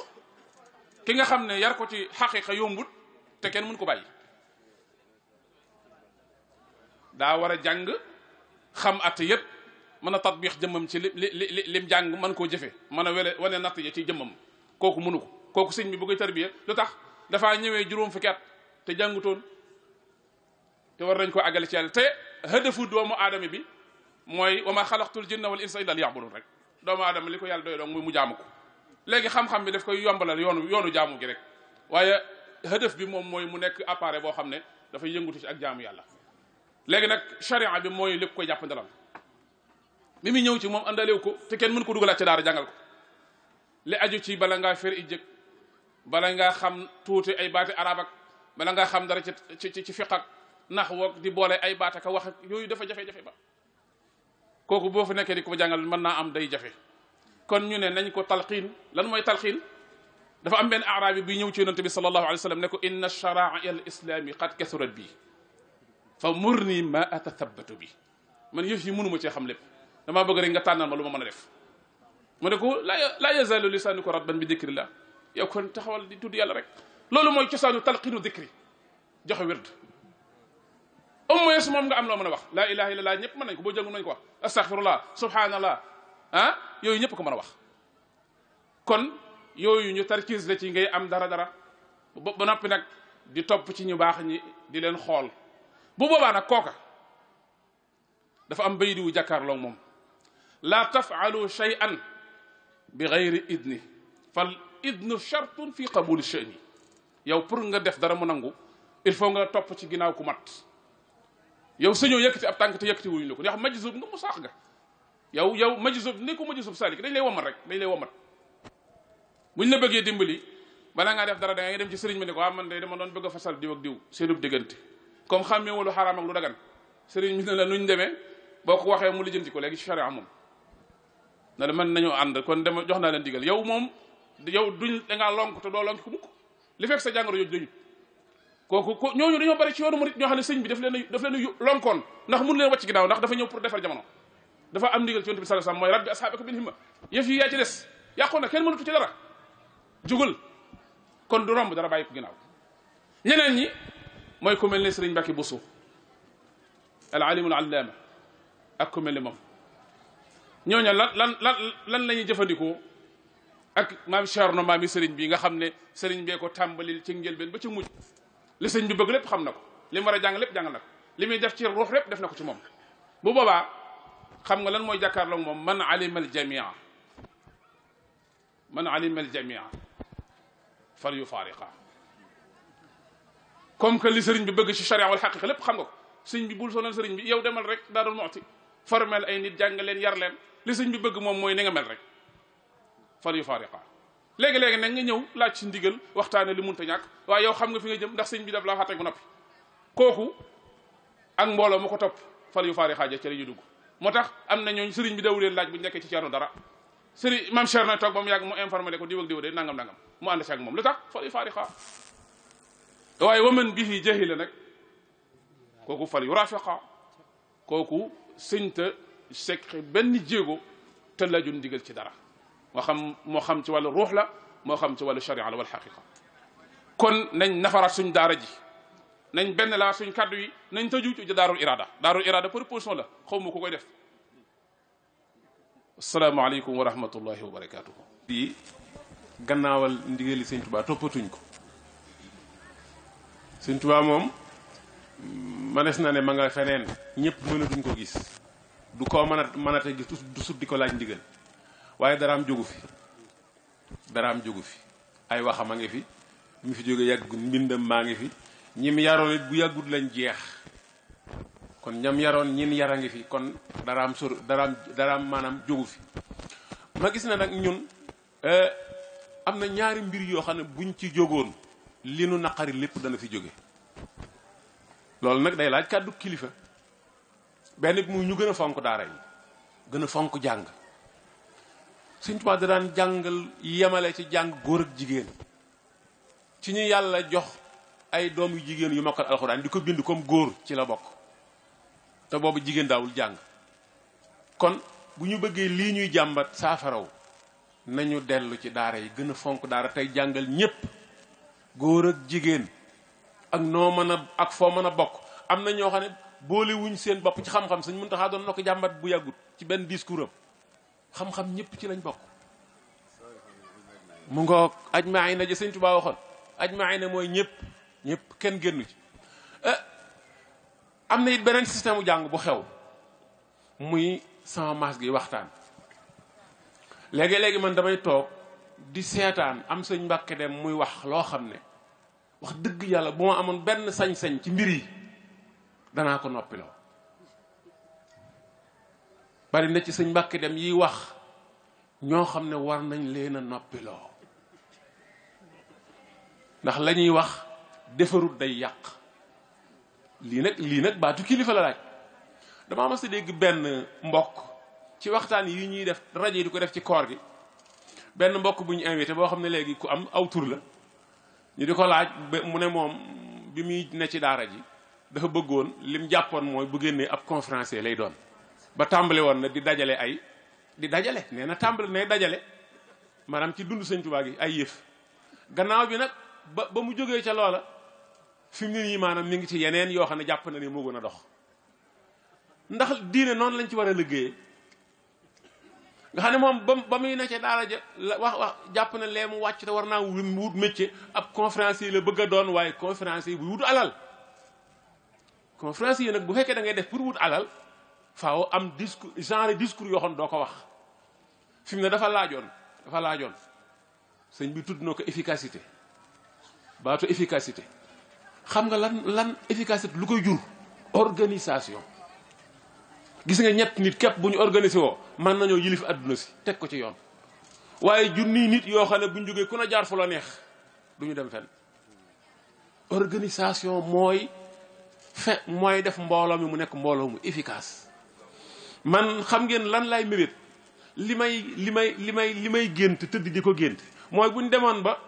ki nga xam ne yar ko ci xaqiqa yombut te kenn mun ko bàyyi daa war a jàng xam at yépp mën a tatbiix jëmmam ci lim jàng mën koo jëfe mën a wane natt ya ci jëmmam kooku mënu ko kooku sëñ bi bu koy tarbiya lu tax dafaa ñëwee juróom fukki at te jàngutoon te war nañ ko àggale ci yàlla te hëdëfu doomu aadama bi mooy wa ma xalaqtul jinna wal insa illa liya'budun rek doomu aadama li ko yàlla doy doon muy mu jaamu ko léegi xam-xam bi daf koy yombalal yoonu jaamu gi rek waaye hëdëf bi moom mooy mu nekk appareil boo xam ne dafay yëngutu ci ak jaamu yàlla léegi nag charia bi mooy lépp koy jàppandalal bi muy ñëw ci moom àndalew ko te kenn mën ko dugalaat ci daara jàngal ko li aju ci bala ngaa fer i jëg bala ngaa xam tuuti ay baati arab ak bala ngaa xam dara ci fiq ak nax woog di boole ay baat ak wax ak yooyu dafa jafe-jafe ba kooku boo fi nekkee di ko jàngal mën naa am day jafe kon ñu ne nañ ko talqiin lan mooy talqiin dafa am benn arabi bi ñëw ci yonente bi sallallahu alayhi wa sallam ne ko inna shara'i al islami qad kasurat bi fa murni ma atathabatu bi man yëf yi mënuma cee xam lépp damaa bëgg rek nga tànnal ma lu ma mën a def mu ne ko la yazalu lisanuka ratban bi dikrillah yow kon taxawal di tudd yàlla rek loolu mooy cosaanu talqiinu dikri joxe wird au moins moom nga am loo mën a wax laa ilaha illallah ñëpp mën nañ ko boo jëngul nañ ko wax astaghfirullah subhanallah ah yooyu ñëpp ko mën a wax kon yooyu ñu tarkiis la ci ngay am dara ba noppi nag di topp ci ñu baax ñi di leen xool bu boobaa nag kooka dafa am baydi wu jàkkaarloo moom laa tafaalu shay'an bi gayri idni fal idnu shartun fi qabuli shay'i yow pour nga def dara mu nangu il faut nga topp ci ginnaaw ku mat yow sañoo yëkkati ab tànk te yëkkati wuñu la ko ndax majzub nga mu saax nga yow majzub ne ko majzub salik dañ lay womat rek dañ lay womat buñ la bëggee dimbali bala ngaa def dara da ngay dem ci sëriñ bi ne ko man de dama doon bëgg a fasal diw ak diw seenub diggante comme xàmmee wala xaraam ak lu dagan sëriñ bi ne la nuñ demee boo ko waxee mu lijjanti ko léegi ci charia moom na la mën nañoo ànd kon dama jox naa leen digal yow moom yow duñ da ngaa lonk te doo lonk ko mukk li fekk sa jàngoro yooyu dañu kooku ñooñu dañoo bari ci yoonu murit ñoo xam ne sëñ bi daf leen lonkoon ndax mun leen wàcc ginnaaw ndax dafa ñëw pour defar jamono dafa am ndigal ci yonent bi sallallahu alayhi wasallam mooy rabbi ashaabaka bil himma yëf yi yaa ci des yàqoon na kenn mënatu ci dara jugal kon du romb dara bàyyi ko ginnaaw ñeneen ñi mooy ku mel ne sëriñ Mbàkke Buso al alimul allama ak ku mel ne moom ñooñu lan la ñuy jëfandikoo ak maam Cerno maami sëriñ bi nga xam ne sëriñ bee ko tàmbalil ci njëlbeen ba ci mujj li sëriñ bi bëgg lépp xam na ko li mu war a jàng lépp jàng na ko li muy def ci ruux lépp def na ko ci moom bu boobaa xam nga lan mooy jàkkaarloo moom man alima al jamia fal yufaariqa comme que li sëriñ bi bëgg ci charia wal xaqiqa lépp xam nga ko sëriñ bi bul sonal sëriñ bi yow demal rek Daarul Muxti formel ay nit jàng leen yar leen li sëriñ bi bëgg moom mooy ni nga mel rek fal yufaariqa léegi-léegi nag nga ñëw laaj ci ndigal waxtaane li munta ñàkk waaye yow xam nga fi nga jëm ndax sëriñ bi daf la xatte gu noppi kooku ak mbooloo mu ko topp fal yufaariqa ja ca la ñu dugg moo tax am na ñooñ sëriñ bi dawu leen laaj bu ñu nekkee ci ceerno dara sëriñ maam Cheikh na toog ba mu yàgg mu informé ko diw ak diw de nangam mu ànd ci ak moom lu tax fal yufaariqa waaye waman bihi jahila nag kooku fal yurafiqa kooku sëñta sekk benn jéego te laajul ndigal ci dara moo xam ci wàllu ruux la moo xam ci wàllu sharia la wal xaqiqa kon nañ nafaraat suñ daara ji nañ benn laa suñ kàddu yi nañ tëju ci daarul irada proposition la xaw ma ku koy def asalaamaaleykum wa rahmatullahi wa barakatuhu di gannaawal ndigali sëñ Tuubaa toppatuñ ko sëñ Tuubaa moom manes na ne ma nga feneen ñëpp mënatuñ ko gis du ko mënate gis du sut di ko laaj ndigal waaye daraam jógu fi ay waxam a ngi fi mi fi jóge yàggut mbindam maa ngi fi ñim yaroon it bu yàggut lañ jeex kon ñam yaroon ñin yara ngi fi kon daraam maanaam jógu fi ma gis na nag ñun am na ñaari mbir yoo xam ne buñ ci jógoon li nu naqari lépp dana fi jóge loolu nag day laaj kàddu kilifa benn bi muy ñu gën a fonk daara yi gën a fonk jàng Sëñ Tuubaa da daan jàngal yemale ci jàng góor ak jigéen ci ñu yàlla jox ay doom yu jigéen yu mokkal alxuraan di ko bind comme góor ci la bokk te boobu jigéen daawul jàng kon bu ñu bëggee lii ñuy jàmbat saafaraw nañu dellu ci daara yi gën a fonk daara tey jàngal ñépp góor ak jigéen ak noo mën a ak foo mën a bokk am na ñoo xam ne boole wuñ seen bopp ci xam-xam Sëñ Muntaxa doon na ko jàmbat bu yàggut ci benn discours am xam-xam ñëpp ci lañ bokk mu ngoog ajmaina ji Sëñ Tuubaa waxoon ajmaina mooy ñëpp kenn génnu ci am na it beneen système u jàng bu xew muy sama maas gi waxtaan léegi man damay toog di seetaan am sëñ Mbàkke Dem muy wax loo xam ne wax dëgg yàlla bu ma amoon benn sañ-sañ ci mbir yi danaa ko noppiloo bari na ci sëñ Mbàkke Dem yiy wax ñoo xam ne war nañ leen a noppiloo ndax la ñuy wax defarut day yàq lii nag baatu kilifa la laaj. damaa mas a dégg benn mbokk ci waxtaan yi ñuy def rajo yi di ko def ci koor gi benn mbokk bu ñu invité boo xam ne léegi ku am aw tur la ñu di ko laaj mu ne moom bi muy ne ci daara ji dafa bëggoon lim jàppoon mooy bu génnee ab conférencier lay doon ba tàmbale woon na di dajale nee na tàmbale nay dajale maanaam ci dund Sëñ Tuubaa gi ay yëf gannaaw bi nag ba mu jógee ca loola fi mu ne nii maanaam mi ngi ci yeneen yoo xam ne jàpp na ne moo gën a dox ndax diine noonu lañ ci war a liggéeyee nga xam ne moom ba muy ne ca daara ja wax jàpp na lee mu wàcc te war naa wut métier ab conférencier la bëgg a doon waaye conférencier bu wut alal conférencier nag bu fekkee da ngay def pour wut alal faaw am discours yoo xam doo ko wax fi mu ne dafa laajoon sëñ bi tudd na ko efficacité baatu efficacité xam nga lan efficacité lu koy jur organisation gis nga ñett nit képp bu ñu organisé woo mën nañoo yilif àdduna si teg ko ci yoon waaye junniy nit yoo xam ne bu ñu jógee ku na jaar fu la neex du ñu dem fenn organisation mooy def mbooloo mi mu nekk mbooloo mu efficace man xam ngeen lan lay mébét li may gént tëdd di ko gént mooy bu ñu demoon ba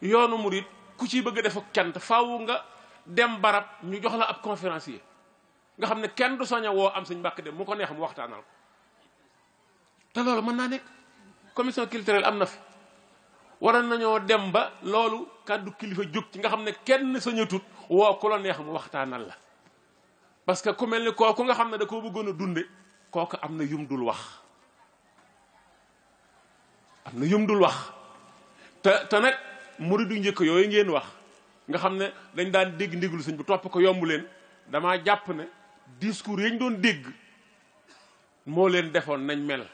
yoonu murit ku ciy bëgg a def ak cant faaw nga dem barab ñu jox la ab conférencier nga xam ne kenn du soña woo am Sëñ Mbàkke Dem mu ko neex mu waxtaanal ko te loolu mën naa nekk commission culturelle am na fi waroon nañoo dem ba loolu kàddu kilifa jóg ci nga xam ne kenn sañatut woo ku la neex mu waxtaanal la parce que ku mel ni kooku nga xam ne da koo bëggoon a dunde kooku am na yum dul wax te nag muridu njëkk yooyu ngeen wax nga xam ne dañ daan dégg ndigalu sëñ bu topp ko yomb leen damaa jàpp ne discours yañ doon dégg moo leen defoon nañ mel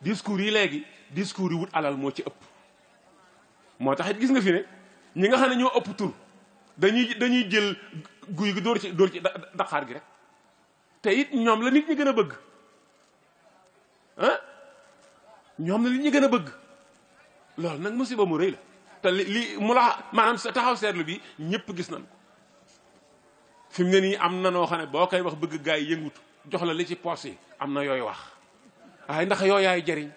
discours yi léegi discours yi wut alal moo ci ëpp moo tax it gis nga fi ne ñi nga xam ne ñoo ëpp tur dañuy jël guy gi dóor ci daqaar gi rek te it ñoom la nit ñi gën a bëgg ñoom la nit ñi gën a bëgg loolu nag musiba mu rëy la te li mu la maanaam sa taxaw seetlu bi ñëpp gis nañ ko fi mu ne nii am na noo xam ne boo koy wax bëgg gaa yi yëngutu jox la li ci poos yi am na yooyu wax waaye ndax yooyaay jariñ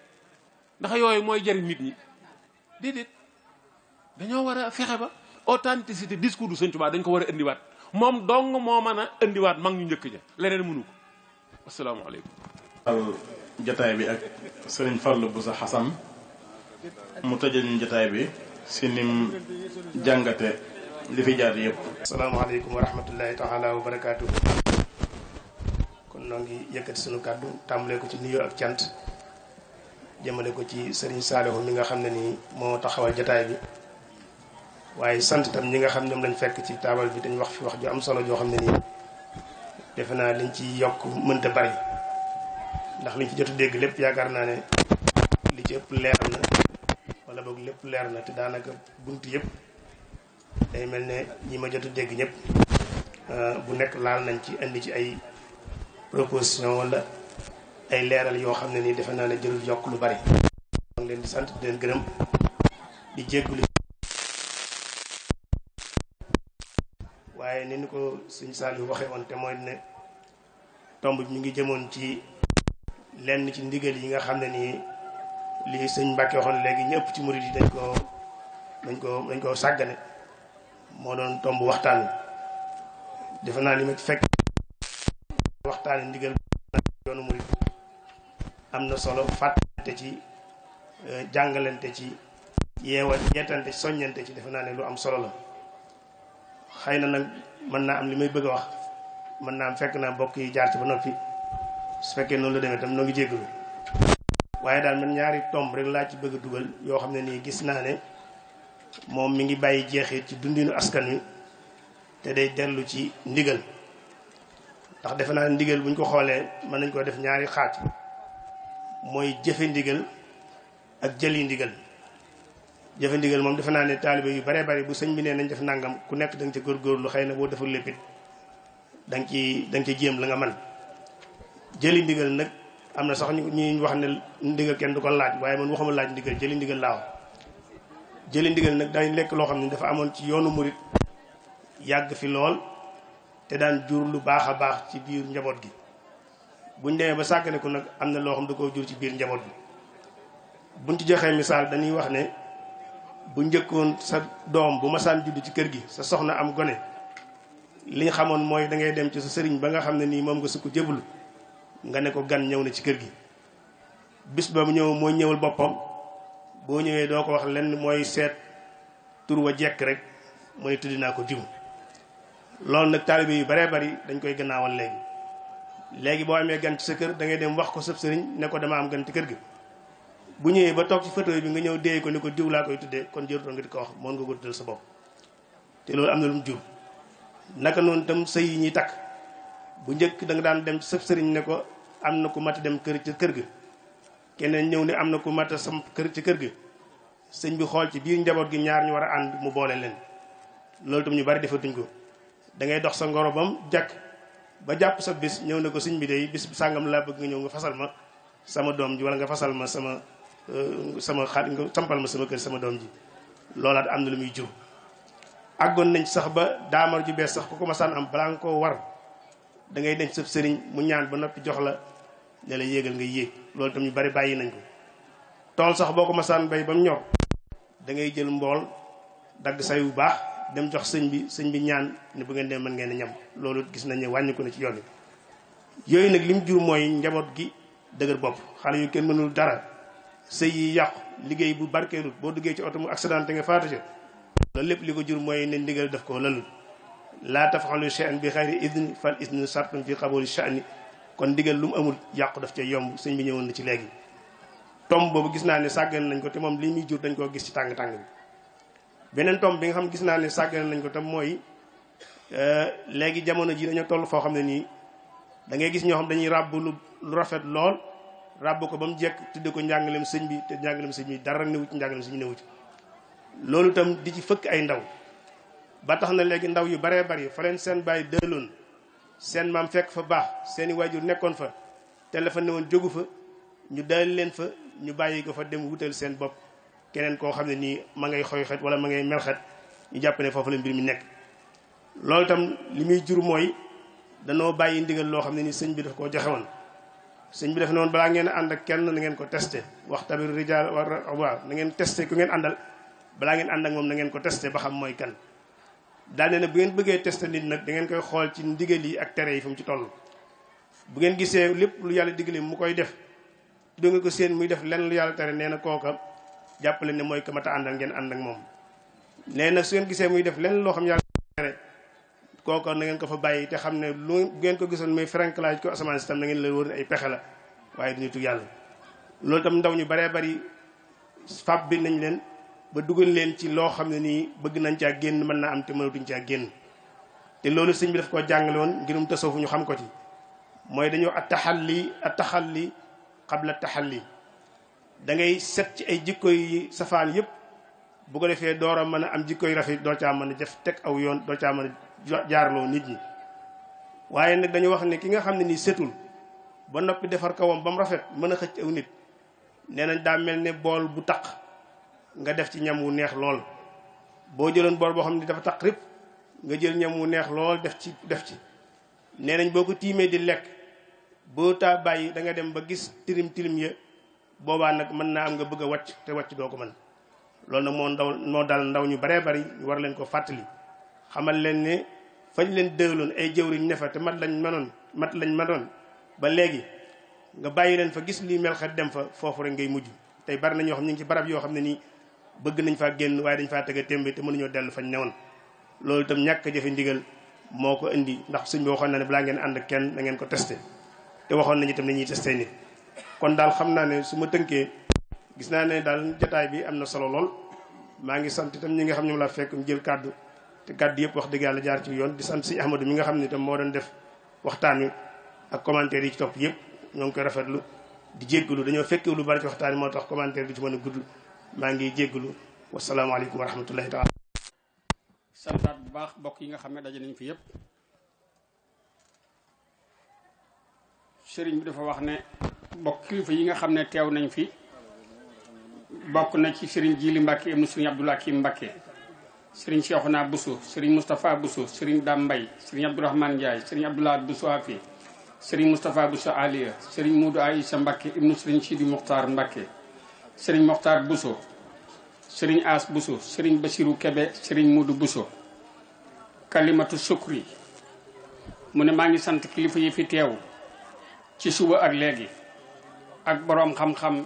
ndax yooyu mooy jariñ nit ñi déedéet dañoo war a fexe ba authenticité discours du Sëñ Tuubaa dañ ko war a indiwaat moom dong moo mën a indiwaat mag ñu njëkk ja leneen mënu ko asalaamaaleykum jataay bi ak sëriñ Fallu Busa Xasan mu tëjal ñu jataay bi si nim jàngate li fi jaar yëpp. asalaamaaleykum wa rahmatullahi taala wa barakaatu. kon noo ngi yëkkati sunu kàddu tàmbalee ko ci nuyoo ak cant jëmale ko ci sëriñ Saalihu mi nga xam ne nii moo taxawal jataay bi waaye sant tam ñi nga xam ñoom lañ fekk ci taabal bi dañ wax fi wax ju am solo joo xam ne nii defe naa liñ ci yokk mënta bari ndax liñ ci jot a dégg lépp yaakaar naa ne li ci ëpp leer na wala boog lépp leer na te daanaka bunt yëpp day mel ne ñi ma jot a dégg ñëpp bu nekk laal nañ ci indi ci ay proposition wala ay leeral yoo xam ne nii defe naa ne jërul yokk lu bari. maa ngi leen di sant di leen gërëm di jéggulu waaye ni ko sëñ Saliou waxee woon te mooy ne tomb bi mi ngi jëmoon ci lenn ci ndigal yi nga xam ne nii li sëñ Mbàkke waxoon léegi ñëpp ci murid yi dañ koo sàggane moo doon tomb waxtaan wi defe naa li ma ci fekk waxtaani ndigal yoonu murid am na solo fàtte ci jàngalante ci yeetante ci soññante ci defe naa ne lu am solo la xëy na nag mën naa am li may bëgg a wax mën naa am fekk naa mbokk yi jaar ci ba noppi su fekkee noonu la demee tam noo ngi jéggalu waaye daal man ñaari tomb rek laa ci bëgg a dugal yoo xam ne nii gis naa ne moom mi ngi bàyyi jeexit ci dundinu askan wi te day dellu ci ndigal ndax defe naa ndigal buñ ko xoolee mën nañ koo def ñaari xaaj mooy jëfe ndigal ak jëli ndigal. jëfe ndigal moom defe naa ne taalibe yu bare bari bu sëñ bi nee nañ def nangam ku nekk da nga ca góorgóorlu xëy na boo deful léppit da nga ci jéem la nga man jëli ndigal nag am na sax ñu wax ne ndigal kenn du ko laaj waaye man waxuma laaj ndigal jëli ndigal laa wax. jëli ndigal nag day lekk loo xam ne dafa amoon ci yoonu murit yàgg fi lool te daan jur lu baax a baax ci biir njaboot gi buñ demee ba sàggane ko nag am na loo xam da koo jur ci biir njaboot gi. buñ ci joxee misaal dañuy wax ne bu njëkkoon sa doom bu masaan judd ci kër gi sa soxna am gone li ñu xamoon mooy da ngay dem ci sa sëriñ ba nga xam ne nii moom nga sukk jébbalu nga ne ko gan ñëw na ci kër gi. bis ba mu ñëw mooy ñëwal boppam boo ñëwee doo ko wax lenn mooy seet tur wa jekk rek mooy tuddi naa ko diw. loolu nag taalibe yu baree bari dañ koy gannaawal léegi boo amee gan ci sa kër da ngay dem wax ko sëb sëriñ ne ko dama am gan ci kër gi. bu ñëwee ba toog ci fauteuil bi nga ñëw déey ko ni ko diw laa koy tuddee kon jërutoon nga di ko wax mën nga ko tuddal sa bopp te loolu am na lu mu jur. naka noonu tam sëy yi ñuy takk bu njëkk da nga daan dem ci sëb sëriñ ne ko am na ku mat a dem kër ci kër ga keneen ñëw ne am na ku mat a sam kër ci kër ga sëñ bi xool ci biir njaboot gi ñaar ñu war a ànd mu boole leen. loolu tam ñu bari defatuñ ko da ngay dox sa ngoro bam jàkk ba jàpp sa bis ñëw ne ko sëñ bi day bis sàngam laa bëgg nga ñëw nga fasal ma sama doom ji wala nga fasal ma sama xarit nga sampal ma sama kër sama doom ji. loolaat am na lu muy jur. àggoon nañ sax ba daamar ju bees sax ku ko masaan am balaa nga koo war da ngay denc sëb sëriñ mu ñaan ba noppi jox la ne la yéegal nga yéeg. loolu tam ñu bari bàyyi nañ ko. tool sax boo ko masaan bay ba mu ñor da ngay jël mbool dagg say bu baax dem jox sëñ bi ñaan ne bu ngeen dem mën ngeen a ñam. loolu gis nañ ne wàññi ko na ci yoon wi. yooyu nag li mu jur mooy njaboot gi dëgër bopp xale yu kenn mënul dara sëy yi yàqu liggéey bu barkeelut boo duggee ci oto mu accident te nga faatu ci. loolu lépp li ko jur mooy ne ndigal daf ko lalul. laa taf'alu shay'an bi xayri idni fal idnu shartun fi qabuli sha'ni kon ndigal lu mu amul yàqu daf cay yomb sëñ bi ñëwoon na ci léegi. tomb boobu gis naa ne sàggan nañ ko te moom li muy jur dañ koo gis ci tàng-tàng bi. beneen tomb bi nga xam gis naa ne sàggan nañ ko tam mooy léegi jamono ji dañoo toll foo xam ne nii da ngay gis ñoo xam dañuy ràbb lu rafet lool ràbb ko ba mu jekk tudde ko njàngaleem sëñ bi te njàngaleem sëñ bi dara newu ci njàngaleem sëñ bi newu ci. loolu itam di ci fëkk ay ndaw ba tax na léegi ndaw yu baree bari fa leen seen bàyyi dëloon seen maam fekk fa baax seeni waajur nekkoon fa te la fa newoon jógu fa ñu dal leen fa ñu bàyyi ko fa dem wutal seen bopp keneen koo xam ne nii ma ngay xoy xet wala ma ngay mel xet ñu jàpp ne foofu la mbir mi nekk. loolu itam li muy jur mooy danoo bàyyi ndigal loo xam ne nii sëñ bi daf koo joxe woon. sëñ bi def ne woon balaa ngeen ànd ak kenn na ngeen ko testé wax tamit rijaal waaw na ngeen testé ku ngeen àndal balaa ngeen ànd ak moom na ngeen ko testé ba xam mooy kan. daal ne bu ngeen bëggee testé nit nag da ngeen koy xool ci ndigal yi ak tere yi fu mu ci toll. bu ngeen gisee lépp lu yàlla digle mu koy def du nga ko seen muy def lenn lu yàlla tere nee na kooka jàppale ne mooy ka mat a àndal ngeen ànd ak moom. nee na su ngeen gisee muy def lenn loo xam yàlla tere kooka na ngeen ko fa bàyyi te xam ne lu ngeen ko gisoon muy frenklage ko asamaan si tam na ngeen la wóor ne ay pexe la waaye duñu tug yàlla. loolu tam ndaw ñu baree bari fab bi nañ leen ba dugal leen ci loo xam ne nii bëgg nañ caa génn mën naa am te mënatuñ caa génn. te loolu sëñ bi daf koo jàngale woon ngirum tasawuf ñu xam ko ci mooy dañoo at-taxalli qabla taxalli da ngay set ci ay jikko yi safaan yëpp bu ko defee door a mën a am jikko yu rafet doo caa mën a def teg aw yoon doo caa mën a jaarloo nit ñi. waaye nag dañu wax ne ki nga xam ne nii setul ba noppi defar kawam ba mu rafet mën a xëcc aw nit nee nañ daa mel ne bool bu taq nga def ci ñam wu neex lool. boo jëloon bool boo xam ne dafa taq rip nga jël ñam wu neex lool def ci nee nañ boo ko tiimee di lekk boo taa bàyyi da nga dem ba gis tilim ya boobaa nag mën naa am nga bëgg a wàcc te wàcc doo ko mën. loolu nag moo dal ndaw ñu baree bari ñu war leen ko fàttali xamal leen ne fañ leen dëgloon ay jëwriñ ne fa te mat lañ mënoon ba léegi nga bàyyi leen fa gis lii mel xet dem fa foofu rek ngay mujj. tey bari na ñoo xam ñu ngi ci barab yoo xam ne nii bëgg nañ faa génn waaye dañ faa tege témbe te mënuñoo dellu fañ newoon. loolu itam ñàkk a jëfe ndigal moo ko indi ndax sëñ bi waxoon na ne balaa ngeen ànd ak kenn na ngeen ko testé te waxoon nañu itam ne ñuy testé nit. kon daal xam naa ne su ma tënkee gis naa ne daal jotaay bi am na solo lool maa ngi sant itam ñi nga xam ñoom laa fekk ñu jël kàddu te kàddu yëpp wax dëgg yàlla jaar ci yoon. di sant si Ahmadou mi nga xam ne itam moo doon def waxtaan wi ak commentaire yi ci topp yëpp ñoo ngi koy rafetlu di jéggalu dañoo fekkee lu bari ci waxtaan wi moo tax commentaire bi ci mën a gudd maa ngi jéggalu wasalaamaaleykum wa rahmatullahi taala. santaat bu baax bokk yi nga xam ne daje nañ fi yëpp. sëriñ bi dafa wax ne bokk kilifa yi nga xam ne teew nañ fi bokk na ci sëriñ Jili Mbacke ibnu sëriñ Abdoul Hakim Mbacke, sëriñ Cheikhouna Bousso, sëriñ Moustapha Bousso, sëriñ Dame Mbaye, sëriñ Abdourahmane Ndiaye, sëriñ Abdoulaye Bousso Afi, sëriñ Moustapha Bousso Aliya, sëriñ Moudou Aïssa Mbacke ibnu sëriñ Sidi Mokhtar Mbacke, sëriñ Mokhtar Bousso, sëriñ As Bousso, sëriñ Bassirou Kebe, sëriñ Moudou Bousso. Kalimatu sukri mu ne maa ngi sant kilifa yi fi teew ci suba ak léegi ak boroom xam-xam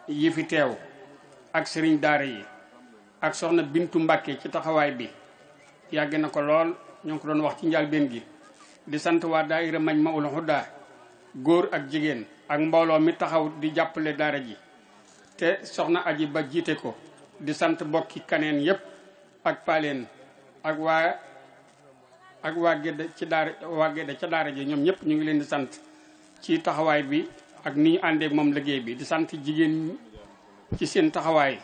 yi fi teew ak sëriñ daara yi ak soxna Bintu Mbàkke ci taxawaay bi yàgg na ko lool ñoo ngi ko doon wax ci njëlbéen gi. di sant waa daayira Majmahul Huda góor ak jigéen ak mbooloo mi taxaw di jàppale daara ji te soxna aji ba jiite ko. di sant bokki kaneen yépp ak paleen ak waa Gédé ci daara waa Gédé ca daara ji ñoom ñëpp ñu ngi leen di sant ci taxawaay bi ak ni ñu àndee moom liggéey bi. di sant jigéen ci seen taxawaay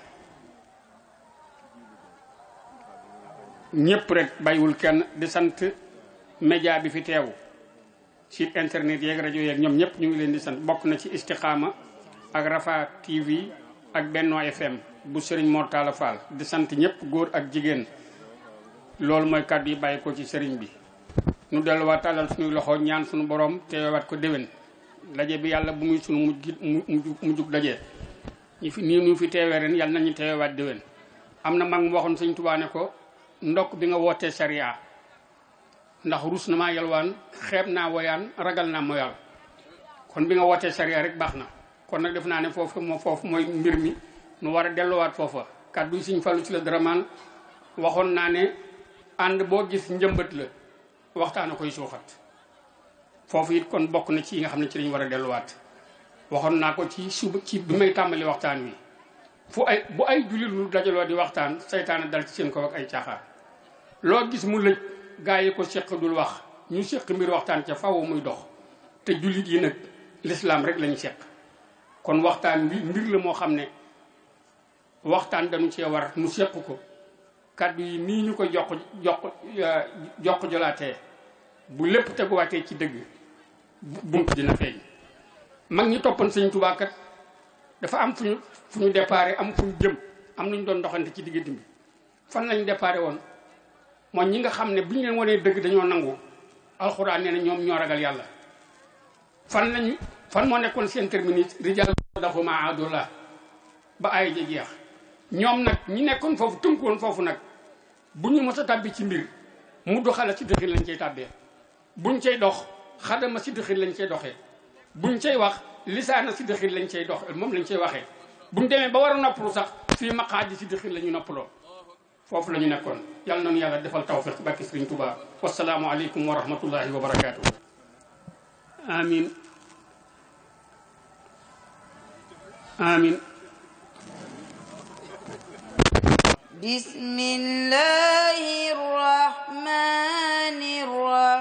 ñëpp rek bàyyiwul kenn. di sant média bi fi teew site internet yeeg rajo yeeg ñoom ñëpp ñu ngi leen di sant. bokk na ci Istikhama ak Rafa TV ak Benno FM bu Serigne Mor Talla Fall. di sant ñëpp góor ak jigéen. loolu mooy kàddu yi bàyyi ko ci sëriñ bi. nu delluwaat tàllal suñuy loxo ñaan suñu borom teewaat ko déwén. daje bi yàlla bu muy suñu mujjug daje. nii ñu fi teewee ren yàlla nañu teewaat déwén. am na mag mu waxoon Sëñ Tuubaa ne ko ndokk bi nga wootee sariya ndax rus na maa yalwaan xeeb naa woyaan ragal naa moyal. kon bi nga wootee sariya rek baax na. kon nag def naa ne foofu mooy mbir mi nu war a delluwaat foofa. kàddu yi Sëñ Fallu ci la Dramane waxoon naa ne ànd boo gis njëmbat la waxtaan a koy suuxat. foofu it kon bokk na ci yi nga xam ne ci lañu war a delluwaat. waxoon naa ko ci suba ci bi may tàmbali waxtaan wi bu ay jullit lu dajaloo di waxtaan saytaane dal ci seen kaw ak ay caaxaan. loo gis mu lëj gaa yi ko séq dul wax ñu séq mbir waxtaan ca faw muy dox te jullit yi nag lislaam rek lañu séq. kon waxtaan wi mbir la moo xam ne waxtaan dañu cee war mu séq ko. kàddu yi nii ñu ko jox jolaatee bu lépp teguwaatee ci dëgg bunt dina feeñ. mag ñi toppan Sëñ Tuubaa kat dafa am fu ñu déparé am fu ñu jëm am nañu doon doxante ci diggante bi. fan lañu déparé woon mooy ñi nga xam ne bu ñu leen wanee dëgg dañoo nangu. alxuraan nee na ñoom ñoo ragal yàlla. fan moo nekkoon seen terminus rijal dafa ma adullah ba ay ji jeex. ñoom nag ñi nekkoon foofu tënkoon foofu nag bu ñu mës a tàbbi ci mbir mu doxala si dëxin lañ cay tàbbee. buñ cay dox xadama si dëxin lañ cay doxee. buñ cay wax lisaana si dëxin lañ cay dox moom lañ cay waxee. buñ demee ba war a noppalu sax fii maqaadi si dëxin la ñu noppaloo. foofu la ñu nekkoon. yàlla noonu yàlla defal tawfiq ci barke Sëriñ Tuubaa. wasalaamu aleykum wa rahmatullahi wa barakaatu. amin amin. بسم الله الرحمن الرحيم